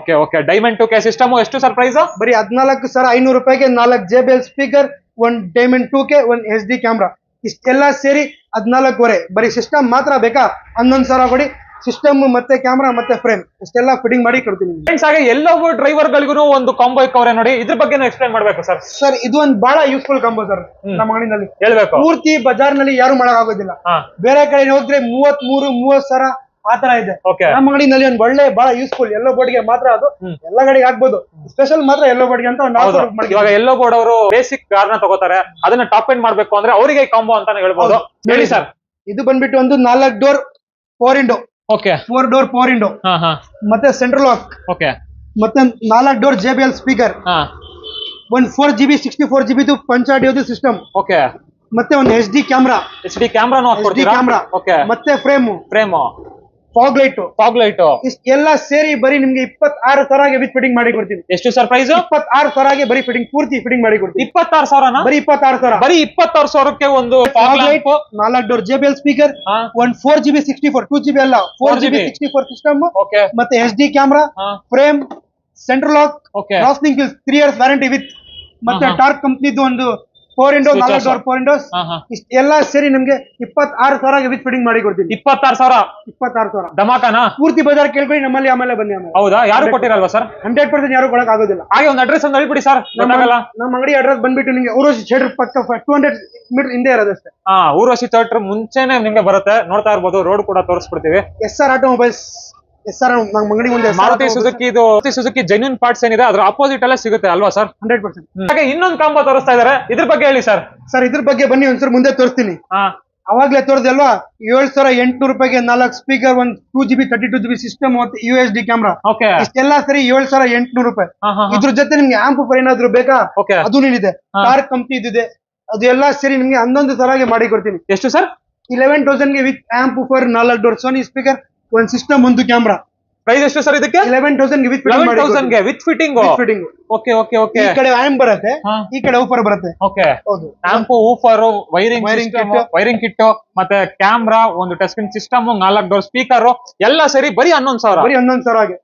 Speaker 2: Okay okay, diamond 2K system ಎಷ್ಟು ಸರ್ ಪ್ರೈಸ್?
Speaker 1: ಬರೀ 14,500 ರೂಪಾಯಿಗೆ 4 JBL ಸ್ಪೀಕರ್, ಒಂದು ಡೈಮಂಡ್ 2K, ಒಂದು SD ಕ್ಯಾಮ್ರಾ. ಇಷ್ಟೆಲ್ಲ ಸೇರಿ 14,500. ಬರೀ ಸಿಸ್ಟಮ್ ಮಾತ್ರ ಬೇಕಾ? 11,000 ಕೊಡಿ, ಸಿಸ್ಟಮ್ ಮತ್ತೆ ಕ್ಯಾಮ್ರಾ ಮತ್ತೆ ಫ್ರೇಮ್ ಇಷ್ಟೆಲ್ಲ ಫಿಟ್ಟಿಂಗ್ ಮಾಡಿ ಕೊಡ್ತೀನಿ.
Speaker 2: ಫ್ರೆಂಡ್ಸ್, ಹಾಗೆ ಎಲ್ಲವೂ ಡ್ರೈವರ್ ಗಳಿಗೂ ಒಂದು ಕಾಂಬೋ ಇಕ್ಕವ್ರೆ ನೋಡಿ, ಇದ್ರ ಬಗ್ಗೆ ಎಕ್ಸ್ಪ್ಲೈನ್ ಮಾಡ್ಬೇಕು ಸರ್.
Speaker 1: ಸರ್, ಇದು ಒಂದು ಬಹಳ ಯೂಸ್ಫುಲ್ ಕಾಂಬೋ ಸರ್. ನಮ್ಮ ಅಂಗಡಿನಲ್ಲಿ
Speaker 2: ಹೇಳ್ಬೇಕು,
Speaker 1: ಪೂರ್ತಿ ಬಜಾರ್ ನಲ್ಲಿ ಯಾರು ಮಾಡಕ್ ಆಗೋದಿಲ್ಲ. ಬೇರೆ ಕಡೆ ಹೋದ್ರೆ 33,000-30,000 ಆತರ ಇದೆ. ನಮ್ಮ ಅಂಗಡಿನಲ್ಲಿ ಒಂದು ಒಳ್ಳೆ ಬಹಳ ಯೂಸ್ಫುಲ್ ಎಲ್ಲೋ ಬೋರ್ಡ್ಗೆ ಮಾತ್ರ, ಅದು ಎಲ್ಲ ಗಾಡಿಗೆ ಆಗ್ಬೋದು, ಸ್ಪೆಷಲ್ ಮಾತ್ರ ಎಲ್ಲೋ ಬೋರ್ಡ್ಗೆ ಅಂತ.
Speaker 2: ಇವಾಗ ಎಲ್ಲೋ ಬೋರ್ಡ್ ಅವರು ಬೇಸಿಕ್ ಕಾರ್ನ ತಗೋತಾರೆ, ಅದನ್ನ ಟಾಪ್ ಎಂಡ್ ಮಾಡ್ಬೇಕು ಅಂದ್ರೆ ಅವರಿಗೆ ಕಾಂಬೋ ಅಂತಾನೆ ಹೇಳ್ಬೋದು. ಹೇಳಿ ಸರ್.
Speaker 1: ಇದು ಬಂದ್ಬಿಟ್ಟು ಒಂದು 4 door power window.
Speaker 2: Okay,
Speaker 1: 4 door power window, ಮತ್ತೆ ಸೆಂಟ್ರಲ್ ಲಾಕ್,
Speaker 2: ಓಕೆ, ಮತ್ತೆ
Speaker 1: 4 ಡೋರ್ JBL ಸ್ಪೀಕರ್, ಒಂದು 4GB 64GB ಪಂಚಾಡಿಯೋದು ಸಿಸ್ಟಮ್, ಓಕೆ, ಮತ್ತೆ ಒಂದು HD ಕ್ಯಾಮ್ರಾ.
Speaker 2: HD ಕ್ಯಾಮ್ರಾನು ಹಾಕ್ಕೊಡ್ತೀರಾ? ಓಕೆ,
Speaker 1: ಮತ್ತೆ ಫ್ರೇಮ್, ಫಾಗ್ ಲೈಟ್ ಎಲ್ಲ ಸೇರಿ ಬರೀ ನಿಮ್ಗೆ 26,000ಗೆ ವಿತ್ ಫಿಟ್ಟಿಂಗ್ ಮಾಡಿ ಕೊಡ್ತೀನಿ.
Speaker 2: ಎಷ್ಟು ಸರ್ ಪ್ರೈಸ್?
Speaker 1: 26,000ಗೆ ಬರೀ ಪೂರ್ತಿ ಫಿಟ್ಟಿಂಗ್ ಮಾಡಿ ಕೊಡ್ತೀನಿ.
Speaker 2: 26,000?
Speaker 1: ಬರೀ 26,000.
Speaker 2: ಬರೀ 26,000ಕ್ಕೆ ಒಂದು fog light,
Speaker 1: 4 door JBL speaker, ಒಂದು 4GB 64, 2GB ಅಲ್ಲ, 4GB 64 ಸಿಸ್ಟಮ್, ಮತ್ತೆ HD camera, frame, central lock, ಕ್ರಾಸ್ನಿಂಗ್ ಕಿಲ್ಸ್, 3 years ವ್ಯಾರಂಟಿ ವಿತ್, ಮತ್ತೆ ಟಾರ್ಕ್ ಕಂಪ್ನಿದು ಒಂದು 4 ವಿಂಡೋ, 4 ಡೋರ್ 4 ವಿಂಡೋಸ್. ಎಲ್ಲ ಸೇರಿ ನಿಮ್ಗೆ 26,000ಗೆ ವಿತ್ ಫಿಟ್ಟಿಂಗ್ ಮಾಡಿ ಕೊಡ್ತೀನಿ. 26,000
Speaker 2: ಧಮಾಕನಾ?
Speaker 1: ಪೂರ್ತಿ ಬಜಾರ್ ಕೇಳ್ಕೊಳ್ಳಿ, ನಮ್ಮಲ್ಲಿ ಆಮೇಲೆ ಬನ್ನಿ.
Speaker 2: ಹೌದಾ? ಯಾರು ಕೊಟ್ಟಿರಲ್ವಾ ಸರ್?
Speaker 1: 100% ಯಾರು ಕೊಡಕ್ ಆಗೋದಿಲ್ಲ.
Speaker 2: ಹಾಗೆ ಒಂದು ಅಡ್ರೆಸ್ ಒಂದು ಹೇಳ್ಬಿಡಿ ಸರ್.
Speaker 1: ನಮ್ಮ ಅಂಗಡಿ ಅಡ್ರೆಸ್ ಬಂದ್ಬಿಟ್ಟು ನಿಮ್ಗೆ ಊರ್ವಶಿ ಥಿಯೇಟರ್ ಪಕ್ಕ 200 ಮೀಟರ್ ಹಿಂದೆ ಇರೋದಷ್ಟೇ.
Speaker 2: ಊರ್ವಶಿ ಥಿಯೇಟರ್ ಮುಂಚೆನೆ ನಿಮ್ಗೆ ಬರುತ್ತೆ, ನೋಡ್ತಾ ಇರ್ಬೋದು. ರೋಡ್ ಕೂಡ ತೋರಿಸ್ಬಿಡ್ತೀವಿ.
Speaker 1: SR ಆಟೋಮೊಬೈಲ್ಸ್, ನಮ್ಮ ಅಂಗಡಿ ಮುಂದೆ
Speaker 2: ಮಾರುತಿ ಸುಜುಕಿ ಜೆನ್ಯೂನ್ ಪಾರ್ಟ್ಸ್ ಏನಿದೆ ಅದ್ರ ಅಪೋಸಿಟ್ ಅಲ್ಲೇ ಸಿಗುತ್ತೆ ಅಲ್ವಾ ಸರ್?
Speaker 1: 100%.
Speaker 2: ಹಾಗೆ ಇನ್ನೊಂದು ಕಾಂಬೋ ತೋರಿಸ್ತಾ ಇದಾರೆ, ಇದ್ರ ಬಗ್ಗೆ ಹೇಳಿ ಸರ್.
Speaker 1: ಸರ್, ಇದ್ರ ಬಗ್ಗೆ ಬನ್ನಿ ಒಂದ್ಸರಿ ಮುಂದೆ ತೋರಿಸ್ತೀನಿ. ಅವಾಗ್ಲೇ ತೋರ್ದಲ್ವಾ 7,800 ರೂಪಾಯಿಗೆ 4 ಸ್ಪೀಕರ್, ಒಂದು 2GB 32GB ಸಿಸ್ಟಮ್ ಮತ್ತೆ USD ಕ್ಯಾಮ್ರಾ.
Speaker 2: ಓಕೆ
Speaker 1: ಇಷ್ಟೆಲ್ಲ ಸರಿ 7,800 ರೂಪಾಯಿ.
Speaker 2: ಹಾ ಹಾ
Speaker 1: ಇದ್ರ ಜೊತೆ ನಿಮ್ಗೆ ಆಂಪ್ ಏನಾದ್ರು ಬೇಕಾ?
Speaker 2: ಓಕೆ
Speaker 1: ಅದು ಇದೆ. ಟಾರ್ಕ್ ಕಂಪ್ನಿ ಇದಿದೆ. ಅದೆಲ್ಲ ಸೇರಿ ನಿಮ್ಗೆ 11,000ಗೆ ಮಾಡಿ ಕೊಡ್ತೀನಿ.
Speaker 2: ಎಷ್ಟು ಸರ್?
Speaker 1: 11,000ಗೆ with amp for 4 door Sony speaker, ಒಂದು ಸಿಸ್ಟಮ್, ಒಂದು ಕ್ಯಾಮ್ರಾ.
Speaker 2: ಪ್ರೈಸ್ ಎಷ್ಟು ಸರ್ ಇದಕ್ಕೆ?
Speaker 1: 11,000ಗೆ ವಿತ್
Speaker 2: 11,000ಗೆ with fitting.
Speaker 1: Fitting.
Speaker 2: Okay okay okay.
Speaker 1: ಈ ಕಡೆ ಆಂಪ್ ಬರುತ್ತೆ, ಈ ಕಡೆ ಊಫರ್ ಬರುತ್ತೆ.
Speaker 2: ಓಕೆ.
Speaker 1: ಹೌದು.
Speaker 2: ಆಂಪ್, ಊಫರ್, ವೈರಿಂಗ್ ಕಿಟ್ ಮತ್ತೆ ಕ್ಯಾಮ್ರಾ, ಒಂದು touch screen system, 4 door speaker ಎಲ್ಲ ಸೇರಿ ಬರೀ 11,000.
Speaker 1: ಬರೀ 11,000ಗೆ.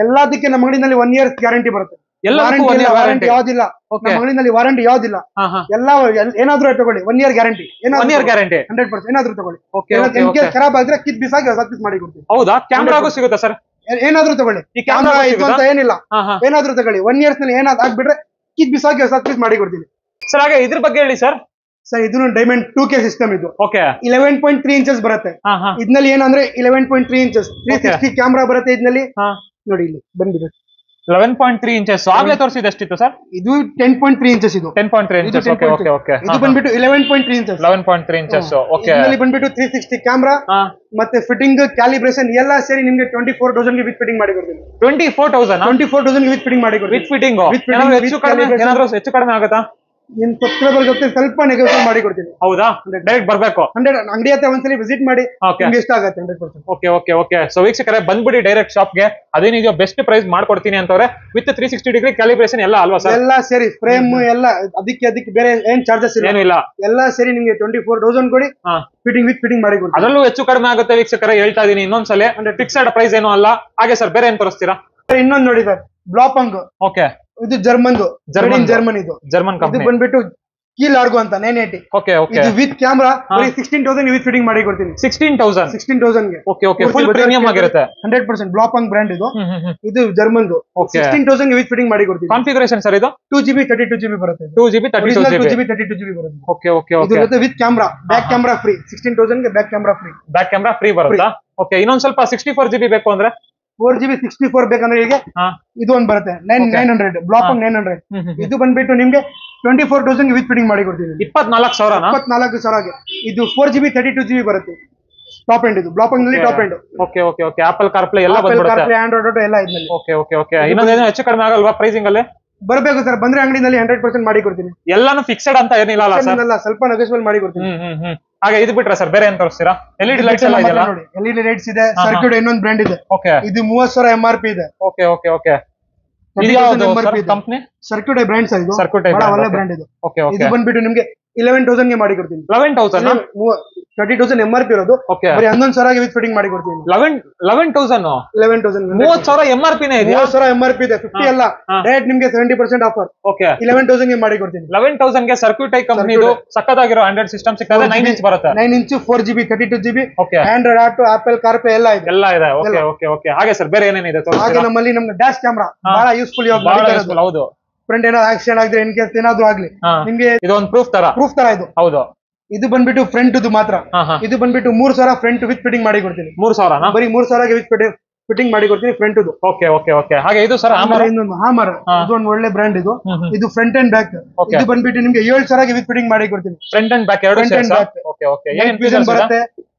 Speaker 1: ಎಲ್ಲದಕ್ಕೆ ನಮ್ಮ ಅಂಗಡಿನಲ್ಲಿ 1 ಇಯರ್ ಗ್ಯಾರಂಟಿ ಬರುತ್ತೆ. ವಾರಂಟಿ ಯಾವ್ದಿಲ್ಲ ನಮ್ಮ ಅಂಗಡಿನಲ್ಲಿ, ವಾರಂಟಿ ಯಾವ್ದಿಲ್ಲ. ಎಲ್ಲ ಏನಾದ್ರೂ ತಗೊಳ್ಳಿ 1 ಇಯರ್ ಗ್ಯಾರಂಟಿ.
Speaker 2: 1 ಇಯರ್ ಗ್ಯಾರಂಟಿ
Speaker 1: 100% ಏನಾದ್ರೂ ತಗೊಳ್ಳಿ. ಖರಾಬ್ ಆದ್ರೆ ಕಿತ್ ಬಿಸಾಕಿ ಹೊಸ ಪೀಸ್ ಮಾಡಿ ಕೊಡ್ತೀವಿ.
Speaker 2: ಹೌದಾ? ಕ್ಯಾಮ್ರಾಗೂ ಸಿಗುತ್ತಾ ಸರ್?
Speaker 1: ಏನಾದ್ರೂ ತಗೊಳ್ಳಿ. ಈ ಕ್ಯಾಮ್ರಾ ಇದು ಅಂತ ಏನಿಲ್ಲ, ಏನಾದ್ರೂ ತಗೊಳ್ಳಿ. 1 ಇಯರ್ಸ್ ನಲ್ಲಿ ಏನಾದ್ರು ಆಗ್ಬಿಟ್ರೆ ಕಿತ್ ಬಿಸಾಕಿ ಹೊಸ ಪೀಸ್ ಮಾಡಿ ಕೊಡ್ತೀನಿ
Speaker 2: ಸರ್. ಹಾಗೆ ಇದ್ರ ಬಗ್ಗೆ ಹೇಳಿ ಸರ್.
Speaker 1: ಸರ್ ಇದು ಡೈಮಂಡ್ 2K ಸಿಸ್ಟಮ್. ಇದು
Speaker 2: ಓಕೆ
Speaker 1: 11.3 ಇಂಚಸ್ ಬರುತ್ತೆ. ಇದ್ನಲ್ಲಿ ಏನಂದ್ರೆ 11.3 ಇಂಚಸ್ 360 ಕ್ಯಾಮ್ರಾ ಬರುತ್ತೆ ಇದ್ನಲ್ಲಿ. ನೋಡಿ ಇಲ್ಲಿ ಬಂದ್ಬಿಟ್ಟು
Speaker 2: 11.3 ಇಂಚಸ್ ಆಗ್ಲೇ ತೋರಿಸಿದ ಎಷ್ಟಿತ್ತು ಸರ್?
Speaker 1: ಇದು 10.3 ಇಂಚಸ್. ಇದು
Speaker 2: 10.3 ಇಂಚಸ್. Okay okay okay.
Speaker 1: ಇದು ಬಂದ್ಬಿಟ್ಟು 11.3 ಇಂಚಸ್.
Speaker 2: 11.3 ಇಂಚಸ್. ಓಕೆ.
Speaker 1: ಇದರಲ್ಲಿ ಬಂದ್ಬಿಟ್ಟು 360 ಕ್ಯಾಮ್ರಾ ಮತ್ತೆ ಫಿಟ್ಟಿಂಗ್, ಕ್ಯಾಲಿಬ್ರೇಷನ್ ಎಲ್ಲ ಸೇರಿ ನಿಮಗೆ 24,000ಗೆ ವಿತ್ ಫಿಟ್ಟಿಂಗ್ ಮಾಡಿ ಕೊಡ್ತೀನಿ. 24,000ಗೆ ವಿತ್ ಫಿಟ್ಟಿಂಗ್ ಮಾಡಿ ಕೊಡ್ತೀನಿ.
Speaker 2: With fitting. ಏನಾದ್ರು ಹೆಚ್ಚು ಕಡಿಮೆ ಆಗುತ್ತಾ?
Speaker 1: ನಿಮ್ ಸಬ್ಸ್ಕ್ರೈಬರ್ ಜೊತೆ ಸ್ವಲ್ಪ ನೆಗೋಷಿಯೇಟ್ ಮಾಡಿ ಕೊಡ್ತೀನಿ.
Speaker 2: ಹೌದಾ? ಡೈರೆಕ್ಟ್ ಬರ್ಬೇಕು.
Speaker 1: 100 ಅಂಗಡಿ ಹತ್ರ ಒಂದ್ಸಲಿ ವಿಸಿಟ್ ಮಾಡಿ ನಿಮ್ಗೆ ಇಷ್ಟ ಆಗುತ್ತೆ 100%.
Speaker 2: Okay okay okay. ಸೊ ವೀಕ್ಷಕರೇ ಬಂದ್ಬಿಡಿ ಡೈರೆಕ್ಟ್ ಶಾಪ್ಗೆ. ಅದೇನಿದೆಯೋ ಬೆಸ್ಟ್ ಪ್ರೈಸ್ ಮಾಡ್ಕೊಡ್ತೀನಿ ಅಂತವ್ರೆ. ವಿತ್ 360 ಡಿಗ್ರಿ ಕ್ಯಾಲಿಬ್ರೇಷನ್ ಎಲ್ಲ ಅಲ್ವಾ ಸರ್? ಎಲ್ಲ
Speaker 1: ಸೇರಿ ಫ್ರೇಮ್ ಎಲ್ಲ ಅದಕ್ಕೆ ಬೇರೆ ಏನ್ ಚಾರ್ಜಸ್
Speaker 2: ಏನು ಇಲ್ಲ.
Speaker 1: ಎಲ್ಲ ಸೇರಿ ನಿಮ್ಗೆ 24,000 ಕೊಡಿ ಫಿಟ್ಟಿಂಗ್ ವಿತ್ ಫಿಟ್ಟಿಂಗ್ ಮಾಡಿ ಕೊಡ್ತೀನಿ.
Speaker 2: ಅದರಲ್ಲೂ ಹೆಚ್ಚು ಕಡಿಮೆ ಆಗುತ್ತೆ ವೀಕ್ಷಕರೇ, ಹೇಳ್ತಾ ಇದೀನಿ ಇನ್ನೊಂದ್ಸಲ. ಫಿಕ್ಸ್ಡ್ ಪ್ರೈಸ್ ಏನು ಅಲ್ಲ. ಹಾಗೆ ಸರ್ ಬೇರೆ ಏನ್ ತೋರಿಸ್ತೀರಾ?
Speaker 1: ಇನ್ನೊಂದು ನೋಡಿ ಸರ್, ಬ್ಲಾಪಂಗ್.
Speaker 2: ಓಕೆ.
Speaker 1: ಇದು ಜರ್ಮನ್ ಕಂಪನಿ. ಇದು ಬಂದ್ಬಿಟ್ಟು ಕೀಲ್ ಆರ್ಗೋ ಅಂತ 980.
Speaker 2: Okay okay.
Speaker 1: ಇದು ವಿತ್ ಕ್ಯಾಮ್ರಾ 16,000 ವಿತ್ ಫಿಟ್ಟಿಂಗ್ ಮಾಡಿ ಕೊಡ್ತೀನಿ.
Speaker 2: 16,000ಗೆ. Okay okay. ಫುಲ್ ಪ್ರೀಮಿಯಂ ಆಗಿರುತ್ತೆ.
Speaker 1: 100% ಬ್ಲಾಪಂಗ್ ಬ್ರ್ಯಾಂಡ್ ಇದು. ಇದು ಜರ್ಮನ್. 16,000 ವಿತ್ ಫಿಟ್ಟಿಂಗ್ ಮಾಡಿ ಕೊಡ್ತೀನಿ.
Speaker 2: ಕಾನ್ಫಿಗರೇಷನ್ ಸರ್ ಇದು
Speaker 1: 2GB 32GB ಬರುತ್ತೆ.
Speaker 2: 2GB 32GB
Speaker 1: ಬರುತ್ತೆ.
Speaker 2: Okay okay okay.
Speaker 1: ಇದು with camera, back camera free. 16,000ಗೆ back camera free.
Speaker 2: Back camera free ಬರುತ್ತಾ? ಓಕೆ. ಇನ್ನೊಂದ್ ಸ್ವಲ್ಪ 64GB ಬೇಕು ಅಂದ್ರೆ
Speaker 1: 4GB 64 ಬೇಕಂದ್ರೆ ಈಗ ಇದು ಒಂದು ಬರುತ್ತೆ 900 ಬ್ಲಾಪಂಗ್ 900. ಇದು ಬಂದ್ಬಿಟ್ಟು ನಿಮ್ಗೆ 24,000 ವಿತ್ ಫಿಟ್ಟಿಂಗ್ ಮಾಡಿ ಕೊಡ್ತೀನಿ. 24,000ಗೆ. ಇದು 4GB 32GB ಬರುತ್ತೆ. Top end. ಇದು ಬ್ಲಾಪಂಗ್ ನಲ್ಲಿ top end.
Speaker 2: Okay okay okay. Apple CarPlay ಎಲ್ಲ ಬಂದ್ಬಿಡುತ್ತೆ.
Speaker 1: ಆಂಡ್ರಾಯ್ಡ್ ಆಟೋ ಎಲ್ಲ ಇದ್ನಲ್ಲಿ.
Speaker 2: Okay okay okay. ಇನ್ನೊಂದೇನು ಹೆಚ್ಚು ಕಡಿಮೆ ಆಗಲ್ವಾ ಪ್ರೈಸಿಂಗ್ ಅಲ್ಲಿ?
Speaker 1: ಬರಬೇಕು ಸರ್, ಬಂದ್ರೆ ಅಂಗಡಿನಲ್ಲಿ 100% ಮಾಡಿ ಕೊಡ್ತೀನಿ.
Speaker 2: ಎಲ್ಲಾನು ಫಿಕ್ಸ್ಡ್ ಅಂತ ಏನಿಲ್ಲ ಅಲ್ಲ ಸರ್?
Speaker 1: ಸ್ವಲ್ಪ ನೆಗೋಷಿಯಬಲ್ ಮಾಡಿ ಕೊಡ್ತೀನಿ.
Speaker 2: ಹಾಗೆ ಇದು ಬಿಟ್ರೆ ಸರ್ ಬೇರೆ ಏನ್ ತೋರಿಸ್ತೀರಾ? LED ಲೈಟ್ಸ್ ಎಲ್ಲ ಇದೆಯಲ್ಲ
Speaker 1: ನೋಡಿ. LED ಲೈಟ್ಸ್ ಇದೆ. ಸರ್ಕ್ಯೂಟ್ ಇನ್ನೊಂದು ಬ್ರ್ಯಾಂಡ್ ಇದೆ.
Speaker 2: ಓಕೆ.
Speaker 1: ಇದು 30,000 MRP ಇದೆ.
Speaker 2: Okay okay okay. ಇದು ಯಾವುದು ಕಂಪನಿ?
Speaker 1: Circuit brand sir. ಇದು ಬಹಳ ಒಳ್ಳೆ ಬ್ರ್ಯಾಂಡ್ ಇದು.
Speaker 2: Okay okay.
Speaker 1: ಇದು ಬಂದ್ಬಿಟ್ಟು ನಿಮಗೆ 11,000ಗೆ ಮಾಡಿ ಕೊಡ್ತೀನಿ.
Speaker 2: 11,000
Speaker 1: 30,000 MRP ಇರೋದು. ಬರೀ 11,000ಗೆ ವಿತ್ ಫಿಟ್ಟಿಂಗ್ ಮಾಡಿ ಕೊಡ್ತೀನಿ.
Speaker 2: 11,000 30,000 MRP ನೇ ಇದೆ. 30,000
Speaker 1: MRP ಇದೆ. 50 ಅಲ್ಲ, ಡೈರೆಕ್ಟ್ ನಿಮಗೆ 70% ಆಫರ್.
Speaker 2: ಓಕೆ.
Speaker 1: 11,000ಗೆ ಮಾಡಿ ಕೊಡ್ತೀನಿ.
Speaker 2: 11,000ಗೆ ಸರ್ಕ್ಯೂಟ್ ಐ ಕಂಪನಿದು ಸಕ್ಕತ್ತಾಗಿರೋ 100 ಸಿಸ್ಟಮ್ ಸಿಗ್ತದೆ. 9 ಇಂಚ್ ಬರುತ್ತೆ.
Speaker 1: 9 inch 4GB 32GB.
Speaker 2: Okay.
Speaker 1: Android auto, Apple CarPlay ಎಲ್ಲ ಇದೆ.
Speaker 2: Okay okay okay. ಹಾಗೆ ಸರ್ ಬೇರೆ ಏನೇನಿದೆ ತೋರಿಸ್ತೀರಾ?
Speaker 1: ಹಾಗೆ ನಮ್ಮಲ್ಲಿ ನಮ್ಗೆ ಡ್ಯಾಶ್ ಕ್ಯಾಮ್ರಾ ಬಹಳ ಯೂಸ್ಫುಲ್.
Speaker 2: ಹೌದು.
Speaker 1: ಫ್ರಂಟ್ ಏನಾದ್ರು ಆಕ್ಸಿಡೆಂಟ್ ಆಗಿದ್ರೆ ಇನ್ ಕೇಸ್ ಏನಾದ್ರು ಆಗ್ಲಿ ನಿಮ್ಗೆ
Speaker 2: ಇದು ಒಂದು ಪ್ರೂಫ್ ತರ
Speaker 1: ಇದು.
Speaker 2: ಹೌದು.
Speaker 1: ಇದು ಬಂದ್ಬಿಟ್ಟು ಫ್ರಂಟ್ ಮಾತ್ರ. ಇದು ಬಂದ್ಬಿಟ್ಟು 3,000 ಫ್ರಂಟ್ ವಿತ್ ಫಿಟ್ಟಿಂಗ್ ಮಾಡಿ ಕೊಡ್ತೀನಿ.
Speaker 2: 3,000
Speaker 1: ಬರೀ 3,000ಗೆ ವಿತ್ ಫಿಟ್ಟಿಂಗ್ ಮಾಡಿ ಕೊಡ್ತೀನಿ ಫ್ರಂಟ್.
Speaker 2: Okay okay okay. ಹಾಗೆ ಇದು ಸರ್
Speaker 1: ಇನ್ನೊಂದು ಹಾಮರ್. ಇದು ಒಂದು ಒಳ್ಳೆ ಬ್ರ್ಯಾಂಡ್. ಇದು ಫ್ರಂಟ್ ಅಂಡ್ ಬ್ಯಾಕ್. ಇದು ಬಂದ್ಬಿಟ್ಟು ನಿಮ್ಗೆ 7,000ಗೆ ವಿತ್ ಫಿಟ್ಟಿಂಗ್ ಮಾಡಿ ಕೊಡ್ತೀನಿ.
Speaker 2: ಫ್ರಂಟ್ ಅಂಡ್ ಬ್ಯಾಕ್ ಎರಡು ಓಕೆ ಓಕೆ.
Speaker 1: ಏನ್ ಫೀಚರ್ಸ್ ಬರುತ್ತೆ?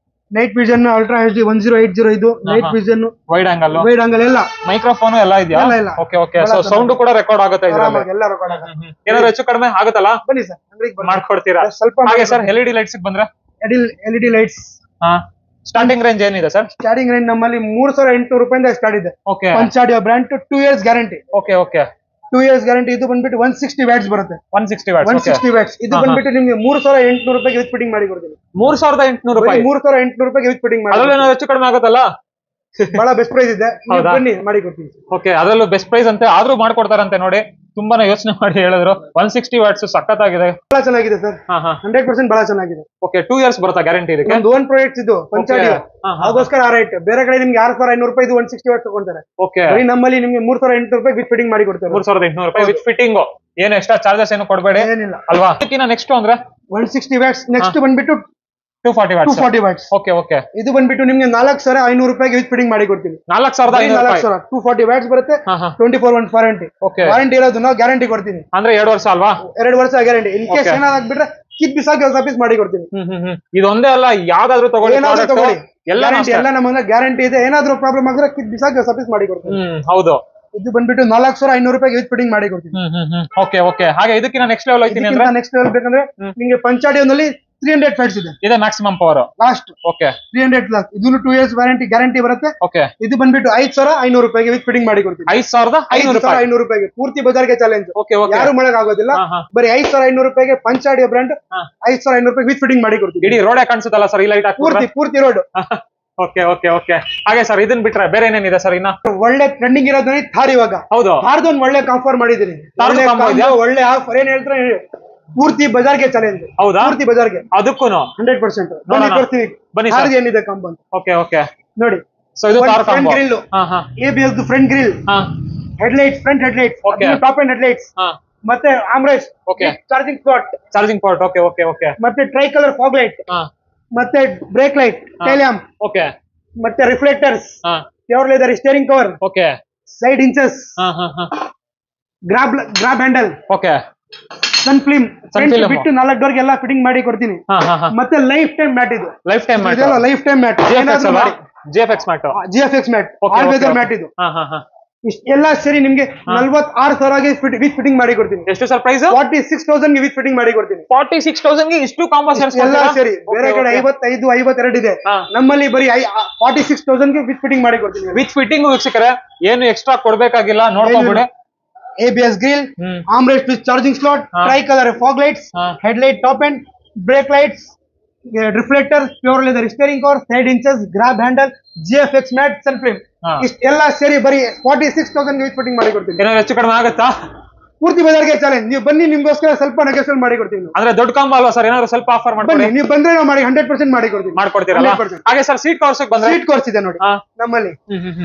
Speaker 1: Night vision, ultra HD 1080. ಇದು ನೈಟ್ ವಿಷನ್,
Speaker 2: ವೈಡ್ ಆಂಗಲ್ ಎಲ್ಲ,
Speaker 1: ಮೈಕ್ರೋಫೋನ್
Speaker 2: ಎಲ್ಲ ಇದೆಯಾ? Okay okay. ಸೊ ಸೌಂಡ್ ಕೂಡ ರೆಕಾರ್ಡ್ ಆಗುತ್ತೆ ಇದರಲ್ಲಿ.
Speaker 1: ಎಲ್ಲ ರೆಕಾರ್ಡ್ ಆಗುತ್ತೆ.
Speaker 2: ಏನಾದ್ರು ಹೆಚ್ಚು ಕಡಿಮೆ ಆಗುತ್ತಲ್ಲ?
Speaker 1: ಬನ್ನಿ ಸರ್, ಅಂಗಡಿಗೆ
Speaker 2: ಮಾಡ್ಕೊಡ್ತೀರಾ ಸ್ವಲ್ಪ. ಹಾಗೆ ಸರ್ LED ಲೈಟ್ಸ್ ಬಂದ್ರೆ
Speaker 1: LED ಲೈಟ್ಸ್
Speaker 2: ಸ್ಟಾರ್ಟಿಂಗ್ ರೇಂಜ್ ಏನಿದೆ ಸರ್?
Speaker 1: ಸ್ಟಾರ್ಟಿಂಗ್ ರೇಂಜ್ ನಮ್ಮಲ್ಲಿ 3,800 ರೂಪಾಯಿಂದ ಸ್ಟಾರ್ಟ್ ಇದೆ.
Speaker 2: ಓಕೆ.
Speaker 1: ಪಂಚಾಡಿಯೋ brand 2 years guarantee.
Speaker 2: Okay okay.
Speaker 1: 2 years guarantee. ಇದು ಬಂದ್ಬಿಟ್ಟು 160 ವ್ಯಾಟ್ಸ್ ಬರುತ್ತೆ.
Speaker 2: 160
Speaker 1: ವ್ಯಾಟ್ಸ್. ಇದು ಬಂದ್ಬಿಟ್ಟು ನಿಮ್ಗೆ 3,800 ರೂಪಾಯಿಗೆ ವಿತ್ ಫಿಟ್ಟಿಂಗ್ ಮಾಡಿ ಕೊಡ್ತೀನಿ.
Speaker 2: 3,800 ರೂಪಾಯಿ.
Speaker 1: 3,800 ರೂಪಾಯಿಗೆ ವಿತ್ ಫಿಟ್ಟಿಂಗ್ ಮಾಡಿ.
Speaker 2: ಅದರಲ್ಲೂ ಹೆಚ್ಚು ಕಡಿಮೆ ಆಗುತ್ತಲ್ಲ?
Speaker 1: ಬಹಳ ಬೆಸ್ಟ್ ಪ್ರೈಸ್ ಇದೆ. ಬನ್ನಿ ಮಾಡಿ ಕೊಡ್ತೀನಿ.
Speaker 2: ಓಕೆ. ಅದರಲ್ಲೂ ಬೆಸ್ಟ್ ಪ್ರೈಸ್ ಅಂತೆ, ಆದ್ರೂ ಮಾಡ್ಕೊಡ್ತಾರಂತೆ ನೋಡಿ. ತುಂಬಾನೇ ಯೋಚನೆ ಮಾಡಿ ಹೇಳಿದ್ರು. 160 ವ್ಯಾಟ್ಸ್ ಸಕ್ಕತ್ತಾಗಿದೆ.
Speaker 1: ಬಹಳ ಚೆನ್ನಾಗಿದೆ ಸರ್. 100% ಬಹಳ ಚೆನ್ನಾಗಿದೆ.
Speaker 2: ಓಕೆ. 2 ಇಯರ್ಸ್ ಬರುತ್ತಾ ಗ್ಯಾರಂಟಿ ಇದಕ್ಕೆ?
Speaker 1: ಒಂದು ಓನ್ ಪ್ರಾಜೆಕ್ಟ್ಸ್ ಇದು ಪಂಚಾಡಿಯೋ. ಅದಕ್ಕೋಸ್ಕರ ಆ ರೇಟ್. ಬೇರೆ ಕಡೆ ನಿಮ್ಗೆ 6,500 ರೂಪಾಯಿ 160 ವ್ಯಾಟ್ಸ್ ತಗೊಂತಾರೆ.
Speaker 2: ಓಕೆ.
Speaker 1: ನಮ್ಮಲ್ಲಿ ನಿಮ್ಗೆ 3,800 ರೂಪಾಯಿ ವಿತ್ ಫಿಟ್ಟಿಂಗ್ ಮಾಡಿ ಕೊಡ್ತಾರೆ.
Speaker 2: 3,800 ರೂಪಾಯಿ ವಿತ್ ಫಿಟ್ಟಿಂಗ್. ಏನು ಎಕ್ಸ್ಟ್ರಾ ಚಾರ್ಜಸ್ ಏನು ಕೊಡಬೇಡಿ.
Speaker 1: ಏನಿಲ್ಲ
Speaker 2: ಅಲ್ವಾ? ಇದಕ್ಕಿಂತ ನೆಕ್ಸ್ಟ್ ಅಂದ್ರೆ
Speaker 1: 160 ವ್ಯಾಟ್ಸ್. ನೆಕ್ಸ್ಟ್ ಬಂದ್ಬಿಟ್ಟು
Speaker 2: 240 ವ್ಯಾಟ್ಸ್. Okay okay.
Speaker 1: ಇದು ಬಂದ್ಬಿಟ್ಟು ನಿಮ್ಗೆ 4,500 ರೂಪಾಯಿಗೆ ವಿತ್ ಫಿಟ್ಟಿಂಗ್ ಮಾಡಿ ಕೊಡ್ತೀನಿ.
Speaker 2: 4,500
Speaker 1: 240 ವ್ಯಾಟ್ಸ್ ಬರುತ್ತೆ. 24/1 ವಾರಂಟಿ.
Speaker 2: ಓಕೆ.
Speaker 1: ವಾರಂಟಿ ಇರೋದು ನಾವು ಗ್ಯಾರಂಟಿ ಕೊಡ್ತೀನಿ.
Speaker 2: ಅಂದ್ರೆ 2 ವರ್ಷ ಅಲ್ವಾ?
Speaker 1: 2 ವರ್ಷ ಗ್ಯಾರಂಟಿ. ಇನ್ ಕೇಸ್ ಏನಾದ್ರು ಬಿಟ್ರೆ ಕಿತ್ ಬಿಸಾಕಿ ಹೊಸ ಪೀಸ್ ಮಾಡಿ ಕೊಡ್ತೀನಿ.
Speaker 2: ಇದೊಂದೇ ಅಲ್ಲ, ಯಾವ್ದಾದ್ರು ತಗೊಳ್ಳಿ,
Speaker 1: ಎಲ್ಲ ನಮ್ಮ ಗ್ಯಾರಂಟಿ ಇದೆ. ಏನಾದ್ರು ಪ್ರಾಬ್ಲಮ್ ಆಗಿದ್ರೆ ಕಿತ್ ಬಿಸಾಕಿ ಹೊಸ ಪೀಸ್ ಮಾಡಿ ಕೊಡ್ತೀನಿ.
Speaker 2: ಹೌದು.
Speaker 1: ಇದು ಬಂದ್ಬಿಟ್ಟು 4500 ರೂಪಾಯಿಗೆ ವಿತ್ ಫಿಟ್ಟಿಂಗ್ ಮಾಡಿ ಕೊಡ್ತೀನಿ.
Speaker 2: Okay okay. ಹಾಗೆ ಇದಕ್ಕಿಂತ ನೆಕ್ಸ್ಟ್ ಲೆವೆಲ್ ಹೋಗ್ತೀನಿ ಅಂದ್ರೆ
Speaker 1: ನೆಕ್ಸ್ಟ್ ಲೆವೆಲ್ ಬೇಕಂದ್ರೆ ನಿಮಗೆ ಪಂಚಾಡಿಯೋನಲ್ಲಿ 300 ಫೈಟ್ಸ್ ಇದೆ.
Speaker 2: ಇದೆ maximum power
Speaker 1: last.
Speaker 2: Okay
Speaker 1: 300 plus. ಇದು 2 ಇಯರ್ಸ್ ವಾರಂಟಿ ಗ್ಯಾರಂಟಿ ಬರುತ್ತೆ.
Speaker 2: ಓಕೆ.
Speaker 1: ಇದು ಬಂದ್ಬಿಟ್ಟು 5500 ರೂಪಾಯಿಗೆ ವಿತ್ ಫಿಟ್ಟಿಂಗ್ ಮಾಡಿ ಕೊಡ್ತೀನಿ.
Speaker 2: 5500
Speaker 1: ರೂಪಾಯಿಗೆ ಪೂರ್ತಿ ಬಜಾರ್ಗೆ ಚಾಲೆಂಜ್. ಯಾರು ಮಾಡಕ್ ಆಗೋದಿಲ್ಲ. ಬರೀ 5500 ರೂಪಾಯಿಗೆ ಪಂಚಾಡಿಯೋ ಬ್ರಾಂಡ್ 5500 ರೂಪಾಯಿ ವಿತ್ ಫಿಟ್ಟಿಂಗ್ ಮಾಡಿ ಕೊಡ್ತೀನಿ.
Speaker 2: ಇಡೀ ರೋಡ್ ಕಾಣಿಸುತ್ತಲ್ಲ ಸರ್ ಈ ಲೈಟ್ ಹಾಕಿ?
Speaker 1: ಪೂರ್ತಿ ರೋಡ್.
Speaker 2: Okay okay okay. ಹಾಗೆ ಸರ್ ಇದನ್ನ ಬಿಟ್ರೆ ಬೇರೆ ಏನೇನಿದೆ ಸರ್ ಇನ್ನ?
Speaker 1: ಒಳ್ಳೆ ಟ್ರೆಂಡಿಂಗ್ ಇರೋದು ಥಾರ್. ಇವಾಗ
Speaker 2: ಹೌದು,
Speaker 1: ಥಾರ್ದೊಂದು ಒಳ್ಳೆ ಕಾಂಫರ್ ಮಾಡಿದೀನಿ. ಒಳ್ಳೆ ಆಫರ್ ಏನ್ ಹೇಳ್ತಾರೆ, ಪೂರ್ತಿ ಬಜಾರ್ಗೆ ಚಾಲೆಂಜ್. ಹೌದಾ? ಪೂರ್ತಿ ಬಜಾರ್ಗೆ.
Speaker 2: ಅದಕ್ಕೂ
Speaker 1: 100% ಕೊಡ್ತೀವಿ.
Speaker 2: ಬನ್ನಿ
Speaker 1: ಸರ್, ಏನಿದೆ ಕಾಂಬೋ?
Speaker 2: Okay okay.
Speaker 1: ನೋಡಿ,
Speaker 2: ಸೊ ಇದು Thar combo.
Speaker 1: Grill, ABS front grill, headlights, front headlights, top and headlights, ಮತ್ತೆ armrest, charging part,
Speaker 2: okay okay okay,
Speaker 1: ಮತ್ತೆ ಟ್ರೈ ಕಲರ್ ಫಾಗ್ ಲೈಟ್, ಮತ್ತೆ brake light, tail lamp,
Speaker 2: okay,
Speaker 1: ಮತ್ತೆ reflectors, pure leather steering cover,
Speaker 2: okay,
Speaker 1: side inches, grab handle,
Speaker 2: okay,
Speaker 1: sun film ಬಿಟ್ಟು 4 ಡೋರ್ಗೆ ಎಲ್ಲ fitting ಮಾಡಿ ಕೊಡ್ತೀನಿ. ಮತ್ತೆ ಲೈಫ್ ಟೈಮ್ ಮ್ಯಾಟ್. ಇದು
Speaker 2: life time mat,
Speaker 1: life time mat.
Speaker 2: GFX mat,
Speaker 1: all weather mat. ಇದು ಎಲ್ಲ ಸೇರಿ ನಿಮ್ಗೆ 46,000ಗೆ ವಿತ್ ಫಿಟ್ಟಿಂಗ್ ಮಾಡಿ ಕೊಡ್ತೀನಿ.
Speaker 2: ಎಷ್ಟು ಸರ್ ಪ್ರೈಸ್?
Speaker 1: 46,000ಗೆ ವಿತ್ ಫಿಟ್ಟಿಂಗ್ ಮಾಡಿ ಕೊಡ್ತೀನಿ.
Speaker 2: 46,000ಗೆ ಇಷ್ಟು ಕಾಂಬೋ
Speaker 1: ಎಲ್ಲ ಸೇರಿ. ಬೇರೆ ಕಡೆ 55, 52 ಇದೆ, ನಮ್ಮಲ್ಲಿ ಬರೀ 46,000ಗೆ ವಿತ್ ಫಿಟ್ಟಿಂಗ್ ಮಾಡಿ ಕೊಡ್ತೀನಿ.
Speaker 2: ವಿತ್ ಫಿಟ್ಟಿಂಗ್ ವೀಕ್ಷಕರೇ, ಏನು extra ಕೊಡ್ಬೇಕಾಗಿಲ್ಲ, ನೋಡ್ಕೊಂಡ್ಬಿಡಿ.
Speaker 1: ABS grill, armrest with charging slot, tri-color fog lights, headlight top end, brake lights, reflector, pure leather steering cover, side inches, grab handle, GFX mat, sun flame. ಇಷ್ಟೆಲ್ಲ ಸೇರಿ ಬರೀ 46,000 with fitting ಮಾಡಿ ಕೊಡ್ತೀನಿ.
Speaker 2: ಏನಾದ್ರು ಹೆಚ್ಚು ಕಡಿಮೆ ಆಗುತ್ತಾ?
Speaker 1: ಪೂರ್ತಿ ಬಜಾರ್ಗೆ ಚಾಲೆಂಜ್. ನೀವು ಬನ್ನಿ, ನಿಮ್ಗೋಸ್ಕರ ಸ್ವಲ್ಪ ನೆಗೋಷಿಯೇಟ್ ಮಾಡಿ ಕೊಡ್ತೀನಿ.
Speaker 2: ಅಂದ್ರೆ ದೊಡ್ಡ ಕಾಂಬೋ ಅಲ್ವಾ ಸರ್? ಏನಾದ್ರು ಸ್ವಲ್ಪ ಆಫರ್ ಮಾಡ್ಕೊಳ್ಳಿ.
Speaker 1: ನೀವು ಬಂದ್ರೆ ನಾವು ಮಾಡಿ 100% ಮಾಡಿ ಕೊಡ್ತೀನಿ.
Speaker 2: ಮಾಡ್ಕೊಡ್ತೀರಲ್ಲ? ಹಾಗೆ ಸರ್ ಸೀಟ್ ಕವರ್ಸ್ ಬಂದ್ರೆ
Speaker 1: ಸೀಟ್ ಕವರ್ಸ್ ಇದೆ ನೋಡಿ ನಮ್ಮಲ್ಲಿ.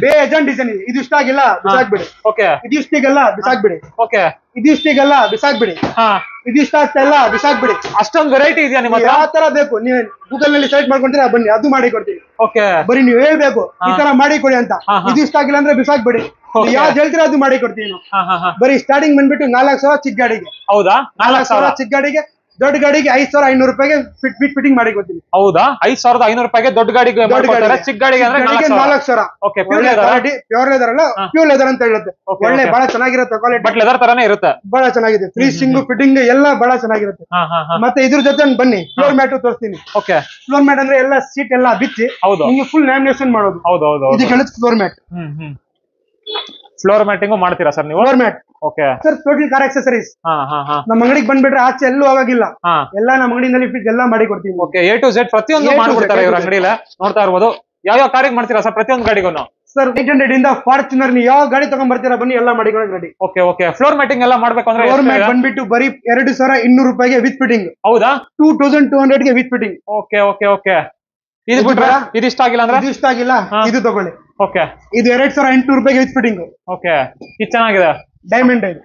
Speaker 1: ಬೇಜಾನ್ ಡಿಸೈನ್ ಇದೆ. ಇದು ಇಷ್ಟ ಆಗಿಲ್ಲ ಬಿಸಾಕ್ಬಿಡಿ.
Speaker 2: ಓಕೆ.
Speaker 1: ಇದು ಇಷ್ಟಿಗೆಲ್ಲ ಬಿಸಾಕ್ಬಿಡಿ.
Speaker 2: ಓಕೆ.
Speaker 1: ಇದು ಇಷ್ಟಿಗೆಲ್ಲ ಬಿಸಾಕ್ಬಿಡಿ. ಇದು ಇಷ್ಟ ಆಗ್ತಾ ಇಲ್ಲ, ಬಿಸಾಕ್ಬಿಡಿ.
Speaker 2: ಅಷ್ಟೊಂದು ವೆರೈಟಿ ಇದೆಯಾ ನಿಮ್ಮ ಹತ್ರ?
Speaker 1: ಯಾವ ತರ ಬೇಕು ನೀವು ಗೂಗಲ್ ನಲ್ಲಿ ಸರ್ಚ್ ಮಾಡ್ಕೊಂತೀರಾ, ಬನ್ನಿ, ಅದು ಮಾಡಿ ಕೊಡ್ತೀವಿ.
Speaker 2: ಓಕೆ.
Speaker 1: ಬರೀ ನೀವು ಹೇಳ್ಬೇಕು ಈ ತರ ಮಾಡಿ ಕೊಡಿ ಅಂತ. ಇದು ಇಷ್ಟ ಆಗಿಲ್ಲ ಅಂದ್ರೆ ಬಿಸಾಕ್ಬಿಡಿ. ಯಾವ್ದು ಹೇಳ್ತೀರಾ ಅದು ಮಾಡಿ ಕೊಡ್ತೀವಿ ನಾವು. ಬರೀ ಸ್ಟಾರ್ಟಿಂಗ್ ಬಂದ್ಬಿಟ್ಟು 4,000 ಚಿಕ್ಕ ಗಾಡಿಗೆ.
Speaker 2: ಹೌದಾ?
Speaker 1: 4,000 ಚಿಕ್ಕ ಗಾಡಿಗೆ. ದೊಡ್ಡ ಗಾಡಿಗೆ 5,500 ರೂಪಾಯಿಗೆ ಫಿಟ್ಟಿಂಗ್ ಮಾಡಿ ಕೊಡ್ತೀನಿ.
Speaker 2: ಹೌದಾ? 5,500 ರೂಪಾಯಿಗೆ ದೊಡ್ಡ ಗಾಡಿಗೆ, ಚಿಕ್ಕ ಗಾಡಿಗೆ ಅಂದ್ರೆ
Speaker 1: 4,000. ಪ್ಯೂರ್ ಲೆದರ್ ಅಲ್ಲ, ಪ್ಯೂರ್ ಲೆದರ್ ಅಂತ ಹೇಳುತ್ತೆ. ಒಳ್ಳೆ ಬಹಳ ಚೆನ್ನಾಗಿರುತ್ತೆ ಕ್ವಾಲಿಟಿ.
Speaker 2: ಬಟ್ ಲೆದರ್ ತರಾನೇ ಇರುತ್ತೆ.
Speaker 1: ಬಹಳ ಚೆನ್ನಾಗಿದೆ. ಫಿನಿಶಿಂಗ್, ಫಿಟ್ಟಿಂಗ್ ಎಲ್ಲ ಬಹಳ ಚೆನ್ನಾಗಿರುತ್ತೆ. ಮತ್ತೆ ಇದ್ರ ಜೊತೆ ಬನ್ನಿ, ಫ್ಲೋರ್ ಮ್ಯಾಟ್ ತೋರಿಸ್ತೀನಿ.
Speaker 2: ಓಕೆ.
Speaker 1: ಫ್ಲೋರ್ ಮ್ಯಾಟ್ ಅಂದ್ರೆ ಎಲ್ಲ ಸೀಟ್ ಎಲ್ಲ ಬಿಚ್ಚಿ ನಿಮ್ಗೆ ಫುಲ್ ಲ್ಯಾಮಿನೇಷನ್ ಮಾಡೋದು. ಇದು ಹೇಳುತ್ತೆ ಫ್ಲೋರ್ ಮ್ಯಾಟ್. ಫ್ಲೋರ್ ಮ್ಯಾಟಿಂಗು ಮಾಡ್ತೀರಾ ಸರ್ ನೀವು? Floor mat. Okay sir. Total car accessories ನಮ್ಮ ಅಂಗಡಿಗೆ ಬಂದ್ಬಿಟ್ರೆ ಆಚೆ ಎಲ್ಲೂ ಆವಾಗಿಲ್ಲ. ಎಲ್ಲ ನಮ್ಮ ಅಂಗಡಿನಲ್ಲಿ ಎಲ್ಲ ಮಾಡಿ ಕೊಡ್ತೀವಿ.
Speaker 2: ಓಕೆ. A to Z ಪ್ರತಿಯೊಂದು ಮಾಡ್ಕೊಡ್ತಾರೆ ಇವ್ರ ಅಂಗಡಿಯಲ್ಲಿ. ನೋಡ್ತಾ ಇರ್ಬೋದು. ಯಾವ ಕಾರಿಗೆ ಮಾಡ್ತೀರಾ ಸರ್? ಪ್ರತಿಯೊಂದು ಗಾಡಿಗೂ
Speaker 1: ಸರ್ 800 ಇಂದ ಫಾರ್ಚುನರ್ ನೀವು ಯಾವ ಗಾಡಿ ತಗೊಂಡ್ ಬರ್ತೀರಾ ಬನ್ನಿ, ಎಲ್ಲ ಮಾಡಿ ready.
Speaker 2: Okay okay. Floor matting ಎಲ್ಲ ಮಾಡ್ಬೇಕು ಅಂದ್ರೆ
Speaker 1: ಫ್ಲೋರ್ ಮ್ಯಾಟ್ ಬಂದ್ಬಿಟ್ಟು ಬರೀ 2,200 ರೂಪಾಯಿಗೆ ವಿತ್ ಫಿಟ್ಟಿಂಗ್.
Speaker 2: ಹೌದಾ?
Speaker 1: 2,200ಗೆ with fitting.
Speaker 2: Okay okay okay. ಇದು ಬಿಟ್ರೆ ಇದು ಇಷ್ಟ ಆಗಿಲ್ಲ ಅಂದ್ರೆ?
Speaker 1: ಇದು ಇಷ್ಟ ಆಗಿಲ್ಲ, ಇದು ತಗೊಳ್ಳಿ.
Speaker 2: ಓಕೆ.
Speaker 1: ಇದು 2,800 ರೂಪಾಯಿಗೆ ವಿತ್ ಫಿಟ್ಟಿಂಗ್.
Speaker 2: ಓಕೆ. ಇದು ಚೆನ್ನಾಗಿದೆ,
Speaker 1: ಡೈಮಂಡ್ ಇದು.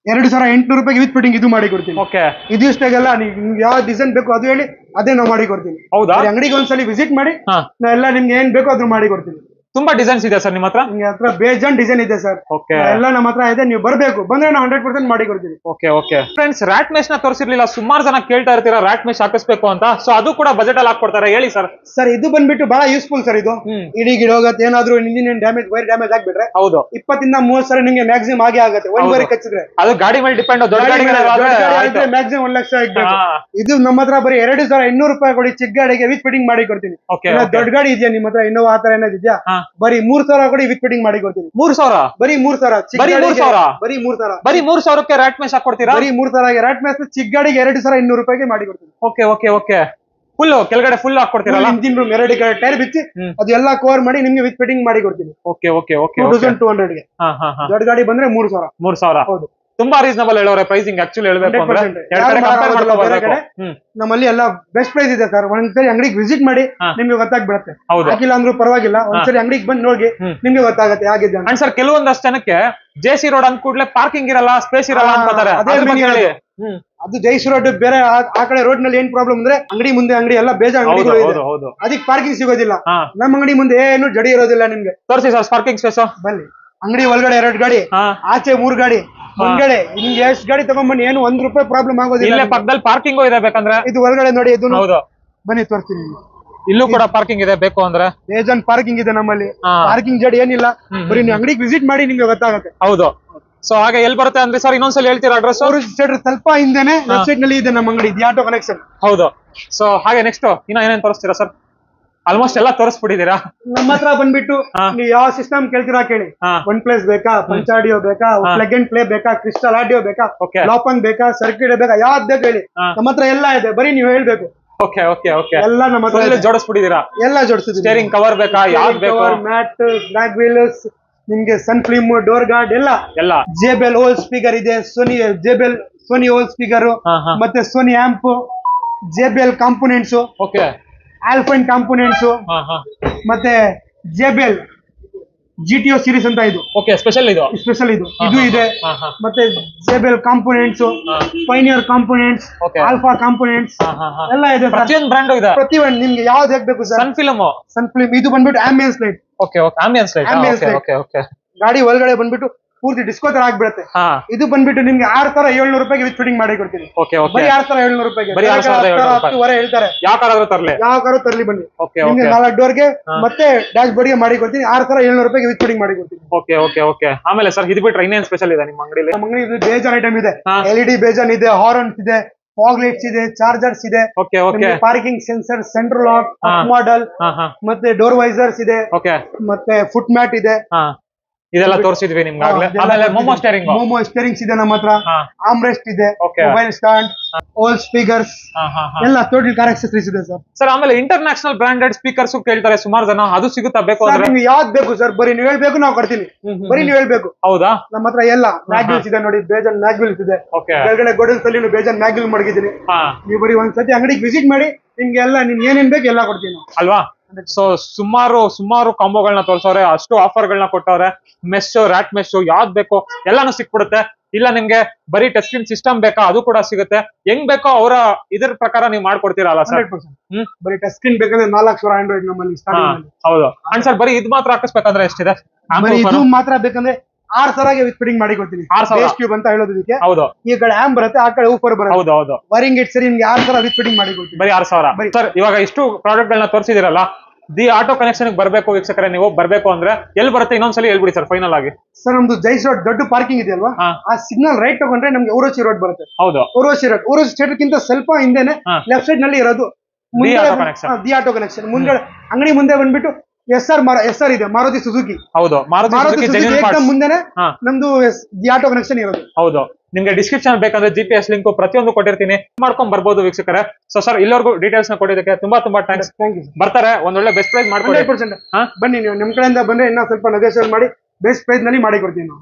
Speaker 1: 2,800 ರೂಪಾಯಿಗೆ ವಿತ್ ಫಿಟ್ಟಿಂಗ್ ಇದು ಮಾಡಿ ಕೊಡ್ತೀನಿ.
Speaker 2: ಓಕೆ.
Speaker 1: ಇದು ಇಷ್ಟ ಆಗಲ್ಲ, ನಿಮ್ಗೆ ಯಾವ ಡಿಸೈನ್ ಬೇಕು ಅದು ಹೇಳಿ, ಅದೇ ನಾವು ಮಾಡಿ ಕೊಡ್ತೀನಿ.
Speaker 2: ಹೌದಾ?
Speaker 1: ಅಂಗಡಿಗೆ ಒಂದ್ಸಲಿ ವಿಸಿಟ್ ಮಾಡಿ, ನಾ ಎಲ್ಲ ನಿಮ್ಗೆ ಏನ್ ಬೇಕೋ ಅದ್ರ ಮಾಡಿ ಕೊಡ್ತೀನಿ.
Speaker 2: ತುಂಬಾ ಡಿಸೈನ್ಸ್ ಇದೆ ಸರ್ ನಿಮ್ಮ ಹತ್ರ?
Speaker 1: ನಿಮ್ಗೆ ಹತ್ರ ಬೇಜಾನ್ ಡಿಸೈನ್ ಇದೆ ಸರ್.
Speaker 2: ಓಕೆ.
Speaker 1: ಎಲ್ಲ ನಮ್ಮ ಹತ್ರ ಇದೆ, ನೀವು ಬರ್ಬೇಕು. ಬಂದ್ರೆ ನಾವು 100% ಮಾಡಿ ಕೊಡ್ತೀವಿ.
Speaker 2: Okay okay. Friends, rat mesh ನ ತೋರಿಸಿರ್ಲಿಲ್ಲ, ಸುಮಾರು ಜನ ಕೇಳ್ತಾ ಇರ್ತೀರಾ ರ್ಯಾಟ್ ಮೆಶ್ ಹಾಕಿಸ್ಬೇಕು ಅಂತ. ಸೊ ಅದು ಕೂಡ ಬಜೆಟ್ ಅಲ್ಲಿ ಹಾಕೊಡ್ತಾರೆ, ಹೇಳಿ ಸರ್.
Speaker 1: ಸರ್ ಇದು ಬಂದ್ಬಿಟ್ಟು ಬಹಳ ಯೂಸ್ಫುಲ್ ಸರ್. ಇದು ಇಡೀ ಗಿಡ ಹೋಗುತ್ತೆ, ಏನಾದ್ರು ಇಂಜಿನ್ ಡ್ಯಾಮೇಜ್, ವೈರ್ ಡ್ಯಾಮೇಜ್ ಆಗ್ಬಿಟ್ರೆ
Speaker 2: ಹೌದು
Speaker 1: 20 ಇಂದ 30 ಸಲ ನಿಮ್ಗೆ ಮ್ಯಾಕ್ಸಿಮಮ್ ಆಗೇ ಆಗುತ್ತೆ. ಒಂದು ವೈರ್ ಕಚ್ಚಿದ್ರೆ
Speaker 2: ಅದು ಗಾಡಿ ಮೇಲೆ ಡಿಪೆಂಡ್. ದೊಡ್ಡ ಗಾಡಿ
Speaker 1: ಮ್ಯಾಕ್ಸಿಮಮ್ 1 ಲಕ್ಷ ಆಗ್ಬೇಕು. ಇದು ನಮ್ಮ ಹತ್ರ ಬರೀ 2,800 ರೂಪಾಯಿ ಕೊಡಿ, ಚಿಕ್ಕ ಗಾಡಿಗೆ ವಿತ್ ಫಿಟ್ಟಿಂಗ್ ಮಾಡಿ ಕೊಡ್ತೀನಿ. ದೊಡ್ಡ ಗಾಡಿ ಇದೆಯಾ ನಿಮ್ಮ ಹತ್ರ? ಇನ್ನೋವಾ ಆ ತರ ಏನಾದ್ರು ಇದೆಯಾ? ಬರೀ 3,000 ಕೊಡಿ, ವಿತ್ ಫಿಟ್ಟಿಂಗ್ ಮಾಡಿ ಕೊಡ್ತೀನಿ.
Speaker 2: 3,000?
Speaker 1: ಬರೀ 3,000.
Speaker 2: ಬರೀ 3,000?
Speaker 1: ಬರೀ 3,000.
Speaker 2: ಬರೀ 3,000ಕ್ಕೆ ರ್ಯಾಟ್ ಮೆಶ್ ಹಾಕೊಡ್ತೀರಾ?
Speaker 1: ಬರೀ 3,000ಗೆ ರ್ಯಾಟ್ ಮೆಶ್ ಚಿಕ್ಕ ಗಾಡಿಗೆ 2,200 ರೂಪಾಯಿಗೆ ಮಾಡಿ ಕೊಡ್ತೀನಿ.
Speaker 2: Okay okay okay. ಫುಲ್ ಕೆಳಗಡೆ ಫುಲ್ ಹಾಕೊಡ್ತೀರಲ್ಲ?
Speaker 1: ಇಂಜಿನ್ ರೂಮ್ 2 ಟೈರ್ ಬಿಚ್ಚಿ ಅದು ಎಲ್ಲ ಕವರ್ ಮಾಡಿ ನಿಮ್ಗೆ ವಿತ್ ಫಿಟ್ಟಿಂಗ್ ಮಾಡಿ ಕೊಡ್ತೀನಿ.
Speaker 2: Okay okay okay.
Speaker 1: 2,200ಗೆ. ದೊಡ್ಡ ಗಾಡಿ ಬಂದ್ರೆ 3,000.
Speaker 2: 3,000. ಹೌದು. ತುಂಬಾ ರೀಸನಬಲ್ ಹೇಳೋರೆ ಪ್ರೈಸಿಂಗ್. ಆಕ್ಚುಲಿ ಹೇಳ್ಬೇಕು ಅಂದ್ರೆ
Speaker 1: ನಮ್ಮಲ್ಲಿ ಎಲ್ಲ ಬೆಸ್ಟ್ ಪ್ರೈಸ್ ಇದೆ ಸರ್. ಒಂದ್ಸರಿ ಅಂಗಡಿಗೆ ವಿಸಿಟ್ ಮಾಡಿ ನಿಮ್ಗೆ ಗೊತ್ತಾಗ್ಬಿಡತ್ತೆ. ಹಾಕಿಲ್ಲ ಅಂದ್ರೂ ಪರವಾಗಿಲ್ಲ, ಒಂದ್ಸರಿ ಅಂಗಡಿಗೆ ಬಂದು ನೋಡಿ ನಿಮ್ಗೆ ಗೊತ್ತಾಗುತ್ತೆ ಹೇಗಿದೆ.
Speaker 2: ಅಂಡ್ ಸರ್, ಕೆಲವೊಂದಷ್ಟು ಜನಕ್ಕೆ JC ರೋಡ್ ಅಂದ ಕೂಡಲೇ ಪಾರ್ಕಿಂಗ್ ಇರಲ್ಲ, ಸ್ಪೇಸ್ ಇರಲ್ಲ ಅಂತಾರೆ.
Speaker 1: ಅದು JC ರೋಡ್ ಬೇರೆ. ಆ ಕಡೆ ರೋಡ್ ನಲ್ಲಿ ಏನ್ ಪ್ರಾಬ್ಲಮ್ ಅಂದ್ರೆ ಅಂಗಡಿ ಮುಂದೆ ಅಂಗಡಿ ಎಲ್ಲ ಬೇಜಾರು ಅಂಗಡಿಗಳು ಇದೆ, ಅದಕ್ಕೆ ಪಾರ್ಕಿಂಗ್ ಸಿಗೋದಿಲ್ಲ. ನಮ್ಮ ಅಂಗಡಿ ಮುಂದೆ ಏನು ಜಡಿ ಇರೋದಿಲ್ಲ. ನಿಮ್ಗೆ
Speaker 2: ತೋರಿಸಿ ಸರ್ ಪಾರ್ಕಿಂಗ್ ಸ್ಪೇಸ್.
Speaker 1: ಬನ್ನಿ, ಅಂಗಡಿ ಒಳಗಡೆ 2 ಗಾಡಿ, ಆಚೆ 3 ಗಾಡಿ, ಮುಂದ್ಗಡೆ ನಿಮ್ಗೆ ಎಷ್ಟು ಗಾಡಿ ತಗೊಂಡ್ಬನ್ನಿ ಏನು ₹1 ಪ್ರಾಬ್ಲಮ್ ಆಗೋದಿಲ್ಲ.
Speaker 2: ಇಲ್ಲೇ ಪಕ್ಕದಲ್ಲಿ ಪಾರ್ಕಿಂಗು ಇದೆ ಬೇಕಂದ್ರೆ.
Speaker 1: ಇದು ಒಳಗಡೆ ನೋಡಿ, ಇದು
Speaker 2: ಹೌದು,
Speaker 1: ಬನ್ನಿ ತೋರಿಸ್ತೀನಿ ನಿಮ್ಗೆ.
Speaker 2: ಇಲ್ಲೂ ಕೂಡ ಪಾರ್ಕಿಂಗ್ ಇದೆ ಬೇಕು ಅಂದ್ರೆ.
Speaker 1: ಬೇಜಾನ್ ಪಾರ್ಕಿಂಗ್ ಇದೆ ನಮ್ಮಲ್ಲಿ. ಪಾರ್ಕಿಂಗ್ ಜಡ್ ಏನಿಲ್ಲ, ಬರೀ ನೀವು ಅಂಗಡಿಗೆ ವಿಸಿಟ್ ಮಾಡಿ ನಿಮ್ಗೆ ಗೊತ್ತಾಗುತ್ತೆ.
Speaker 2: ಹೌದು. ಸೊ ಹಾಗೆ ಎಲ್ಲಿ ಬರುತ್ತೆ ಅಂದ್ರೆ ಸರ್ ಇನ್ನೊಂದ್ಸಲ ಹೇಳ್ತೀರಾ ಅಡ್ರೆಸ್?
Speaker 1: ಸ್ವಲ್ಪ ಹಿಂದೆನೆ ಲೆಫ್ಟ್ ಸೈಡ್ ನಲ್ಲಿ ಇದೆ ನಮ್ಮ ಅಂಗಡಿ, ದಿ ಆಟೋ ಕನೆಕ್ಷನ್.
Speaker 2: ಹೌದು. ಸೊ ಹಾಗೆ ನೆಕ್ಸ್ಟ್ ಇನ್ನ ಏನೇನ್ ತೋರಿಸ್ತೀರಾ ಸರ್? ಆಲ್ಮೋಸ್ಟ್ ಎಲ್ಲ ತೋರಿಸ್ಬಿಟ್ಟಿದ್ದೀರಾ.
Speaker 1: ನಮ್ಮ ಹತ್ರ ಬಂದ್ಬಿಟ್ಟು ನೀವು ಯಾವ ಸಿಸ್ಟಮ್ ಕೇಳ್ತೀರಾ ಕೇಳಿ. OnePlus ಬೇಕಾ, ಪಂಚ್ ಆಡಿಯೋ ಬೇಕಾ, ಪ್ಲಗ್ ಅಂಡ್ ಪ್ಲೇ ಬೇಕಾ, ಕ್ರಿಸ್ಟಲ್ ಆಡಿಯೋ ಬೇಕಾ, ಲಾಪನ್ ಬೇಕಾ, ಸರ್ಕ್ಯೂಟ್ ಬೇಕಾ, ಯಾವ್ದು ಬೇಕು ಹೇಳಿ. ನಮ್ಮ ಹತ್ರ ಎಲ್ಲ ಇದೆ, ಬರೀ ನೀವು ಹೇಳ್ಬೇಕು.
Speaker 2: Okay okay okay.
Speaker 1: ಎಲ್ಲ ನಮ್ಮ ಹತ್ರ
Speaker 2: ಜೋಡಿಸ್ಬಿಟ್ಟಿದ್ದೀರಾ?
Speaker 1: ಎಲ್ಲ ಜೋಡಿಸಿದ್ವಿ.
Speaker 2: ಸ್ಟೇರಿಂಗ್ ಕವರ್ ಬೇಕಾ, ಯಾವ್ದು ಬೇಕು,
Speaker 1: ಮ್ಯಾಟ್, ಬ್ಲಾಕ್ ವೀಲ್ಸ್, ನಿಮ್ಗೆ ಸನ್ ಫಿಲ್ಮ್, ಡೋರ್ ಗಾರ್ಡ್ ಎಲ್ಲ. JBL ಓಲ್ ಸ್ಪೀಕರ್ ಇದೆ, ಸೋನಿ ಓಲ್ ಸ್ಪೀಕರ್, ಮತ್ತೆ Sony amp, JBL components, Alpine components, ಮತ್ತೆ JBL GTO ಸೀರೀಸ್ ಅಂತ ಇದು. ಸ್ಪೆಷಲ್ ಇದು ಇದೆ. ಮತ್ತೆ JBL components, Pioneer components, alpha components ಎಲ್ಲ ಇದೆ.
Speaker 2: ಪ್ರತಿಯೊಂದು ಬ್ರ್ಯಾಂಡ್ ಇದೆ.
Speaker 1: ಪ್ರತಿಯೊಂದು ನಿಮ್ಗೆ ಯಾವ್ದು ಬೇಕು ಸರ್. ಸನ್ ಫಿಲ್ಮ್ ಇದು ಬಂದ್ಬಿಟ್ಟು ಆಂಬಿಯನ್ಸ್ ಲೈಟ್. ಗಾಡಿ ಒಳಗಡೆ ಬಂದ್ಬಿಟ್ಟು ಪೂರ್ತಿ ಡಿಸ್ಕೋ ತರ ಆಗ್ಬಿಡುತ್ತೆ. ಇದು ಬಂದ್ಬಿಟ್ಟು ನಿಮ್ಗೆ ₹6,700 ವಿತ್ ಫಿಟ್ಟಿಂಗ್ ಮಾಡಿ ಕೊಡ್ತೀನಿ. ಬರೀ ₹6,700 ಹೇಳ್ತಾರೆ. ಯಾವ ಕಾರು ತರ್ಲಿ ಬನ್ನಿ, ನಿಮ್ಗೆ 4 ಡೋರ್ಗೆ ಮತ್ತೆ ಡ್ಯಾಶ್ ಬೋರ್ಡ್ ಗೆ ಮಾಡಿ ಕೊಡ್ತೀನಿ. ₹6,700 ವಿತ್ ಫಿಟ್ಟಿಂಗ್ ಮಾಡಿ ಕೊಡ್ತೀನಿ.
Speaker 2: ಆಮೇಲೆ ಸರ್ ಇದು ಬಿಟ್ರೆ ಇನ್ನೇನ್ ಸ್ಪೆಷಲ್ ಇದೆ ನಿಮ್ಮ ಅಂಗಡಿಲಿ?
Speaker 1: ನಮ್ಮ ಅಂಗಡಿ ಬೇಜಾನ್ ಐಟಮ್ ಇದೆ. LED ಬೇಜಾನ್ ಇದೆ, ಹಾರ್ನ್ಸ್ ಇದೆ, ಫಾಗ್ ಲೈಟ್ಸ್ ಇದೆ, ಚಾರ್ಜರ್ಸ್ ಇದೆ, parking sensor, central lock, model, ಮತ್ತೆ ಡೋರ್ ವೈಸರ್ಸ್ ಇದೆ, ಮತ್ತೆ ಫುಟ್ ಮ್ಯಾಟ್ ಇದೆ.
Speaker 2: ಇದೆಲ್ಲ ತೋರಿಸಿದ್ವಿ ನಿಮ್ಗೆ. ಆಮೇಲೆ ಮೋಮೋ
Speaker 1: ಸ್ಟೇರಿಂಗ್ಸ್ ಇದೆ ನಮ್ಮ ಹತ್ರ, ಆಮ್ರೆಸ್ಟ್ ಇದೆ, ಮೊಬೈಲ್ ಸ್ಟ್ಯಾಂಡ್, ಓಲ್ ಸ್ಪೀಕರ್ಸ್ ಎಲ್ಲ ಟೋಟಲ್ ಕಾರ್ ಆಕ್ಸೆಸರೀಸ್ ಇದೆ ಸರ್.
Speaker 2: ಆಮೇಲೆ ಇಂಟರ್ನ್ಯಾಷನಲ್ ಬ್ರಾಂಡೆಡ್ ಸ್ಪೀಕರ್ಸ್ ಕೇಳ್ತಾರೆ ಸುಮಾರು ಜನ, ಅದು ಸಿಗುತ್ತಾ ಬೇಕು ಅಂದ್ರೆ?
Speaker 1: ನಿಮ್ಗೆ ಯಾವ್ದು ಬೇಕು ಸರ್, ಬರೀ ನೀವು ಹೇಳ್ಬೇಕು, ನಾವು ಕೊಡ್ತೀನಿ. ಬರೀ ನೀವು ಹೇಳ್ಬೇಕು.
Speaker 2: ಹೌದಾ?
Speaker 1: ನಮ್ಮ ಹತ್ರ ಎಲ್ಲ ಮ್ಯಾಗ್ವಿಲ್ಸ್ ಇದೆ ನೋಡಿ, ಬೇಜಾನ್ ಮ್ಯಾಗ್ವಿಲ್ಸ್ ಇದೆ. ಕೆಳಗಡೆ ಗೋಡನ್ಸ್ ಅಲ್ಲಿ ಬೇಜಾನ್ ಮ್ಯಾಗ್ವಿಲ್ ಮಡಗಿದ್ದೀನಿ. ನೀವು ಬರೀ ಒಂದ್ಸತಿ ಅಂಗಡಿಗೆ ವಿಸಿಟ್ ಮಾಡಿ, ನಿಮ್ಗೆ ಎಲ್ಲ ನಿಮ್ಗೆ ಏನೇನ್ ಬೇಕು ಎಲ್ಲ ಕೊಡ್ತೀನಿ
Speaker 2: ಅಲ್ವಾ? ಸೊ ಸುಮಾರು ಕಾಂಬೋಗಳನ್ನ ತೋರ್ಸವ್ರೆ, ಅಷ್ಟು ಆಫರ್ ಗಳನ್ನ ಕೊಟ್ಟವ್ರೆ. ಮೆಶ್, ರ್ಯಾಟ್ ಮೆಶ್, ಯಾವ್ದು ಬೇಕೋ ಎಲ್ಲಾನು ಸಿಕ್ಬಿಡುತ್ತೆ. ಇಲ್ಲ ನಿಮ್ಗೆ ಬರೀ ಟಚ್ ಸ್ಕ್ರೀನ್ ಸಿಸ್ಟಮ್ ಬೇಕಾ, ಅದು ಕೂಡ ಸಿಗುತ್ತೆ. ಹೆಂಗ್ ಬೇಕೋ ಅವರ ಇದ್ರ ಪ್ರಕಾರ ನೀವು ಮಾಡ್ಕೊಡ್ತೀರಲ್ಲ ಸರ್?
Speaker 1: ಬರೀ ಟಚ್ ಸ್ಕ್ರೀನ್ ಬೇಕಂದ್ರೆ 4,00,000 ಆಂಡ್ರಾಯ್ಡ್ ನಮ್ಮಲ್ಲಿ.
Speaker 2: ಹೌದು. ಅಂಡ್ ಸರ್ ಬರೀ ಇದು ಮಾತ್ರ ಹಾಕಿಸ್ಬೇಕಂದ್ರೆ ಎಷ್ಟಿದೆ?
Speaker 1: ಇದು ಮಾತ್ರ ಬೇಕಂದ್ರೆ 6,000 ವಿತ್ ಫಿಟ್ಟಿಂಗ್ ಮಾಡಿ ಕೊಡ್ತೀನಿ. ಟ್ಯೂಬ್ ಅಂತ ಹೇಳೋದಕ್ಕೆ. ಈ ಕಡೆ ಆಂಪ್ ಬರುತ್ತೆ, ಆ ಕಡೆ ಊಪರ್ ಬರುತ್ತೆ. ವರಿಂಗ್ ಇಟ್ ಸರಿ, ನಿಮ್ಗೆ 6,000 ವಿತ್ ಫಿಟ್ಟಿಂಗ್ ಮಾಡಿ ಕೊಡ್ತೀನಿ.
Speaker 2: ಬರೀ 6,000. ಸರ್ ಇವಾಗ ಇಷ್ಟು ಪ್ರಾಡಕ್ಟ್ ಗಳನ್ನ ತೋರಿಸಿದಿರಲ್ಲ, ದಿ ಆಟೋ ಕನೆಕ್ಷನ್ ಬರ್ಬೇಕು ವೀಕ್ಷಕರೇ, ನೀವು ಬರ್ಬೇಕು ಅಂದ್ರೆ ಎಲ್ಲಿ ಬರುತ್ತೆ ಇನ್ನೊಂದ್ಸಲಿ ಹೇಳ್ಬಿಡಿ ಸರ್ ಫೈನಲ್ ಆಗಿ.
Speaker 1: ಸರ್ ನಮ್ದು ಜೈಸ್ ರೋಡ್ ದೊಡ್ಡ ಪಾರ್ಕಿಂಗ್ ಇದೆಯಲ್ವಾ, ಆ ಸಿಗ್ನಲ್ ರೈಟ್ ತಗೊಂಡ್ರೆ ನಮ್ಗೆ ಊರ್ವಶಿ ರೋಡ್ ಬರುತ್ತೆ. ಊರ್ವಶಿ ಸ್ಟೇಟ್ ಗಿಂತ ಸ್ವಲ್ಪ ಹಿಂದೆನೆ ಲೆಫ್ಟ್ ಸೈಡ್ ನಲ್ಲಿ ಇರೋದು ದಿ ಆಟೋ ಕನೆಕ್ಷನ್. ಮುಂದೆ ಅಂಗಡಿ ಮುಂದೆ ಬಂದ್ಬಿಟ್ಟು SR ಇದೆ, ಮಾರುತಿ ಸುಜುಕಿ. ಮುಂದೆನೆ ನಮ್ದು ದಿ ಆಟೋ ಕನೆಕ್ಷನ್ ಇರೋದು.
Speaker 2: ಹೌದು. ನಿಮ್ಗೆ ಡಿಸ್ಕ್ರಿಪ್ಷನ್ ಬೇಕಂದ್ರೆ GPS ಲಿಂಕ್ ಪ್ರತಿಯೊಂದು ಕೊಟ್ಟಿರ್ತೀನಿ, ಮಾಡ್ಕೊಂಡ್ ಬರ್ಬೋದು ವೀಕ್ಷಕರೇ. ಸೊ ಸರ್ ಇಲ್ಲವರೆಗೂ ಡೀಟೇಲ್ಸ್ ನ ಕೊಟ್ಟಿದ್ದಕ್ಕೆ ತುಂಬಾ ಥ್ಯಾಂಕ್ಸ್. ಬರ್ತಾರೆ, ಒಂದೊಳ್ಳೆ ಬೆಸ್ಟ್ ಪ್ರೈಸ್ ಮಾಡ್ಕೊಡಿ.
Speaker 1: ಬನ್ನಿ, ನೀವು ನಿಮ್ ಕಡೆಯಿಂದ ಬಂದ್ರೆ ಇನ್ನ ಸ್ವಲ್ಪ ನೆಗೋಷಿಯೇಟ್ ಮಾಡಿ ಬೆಸ್ಟ್ ಪ್ರೈಸ್ ನಲ್ಲಿ ಮಾಡಿ ಕೊಡ್ತೀನಿ ನಾವು.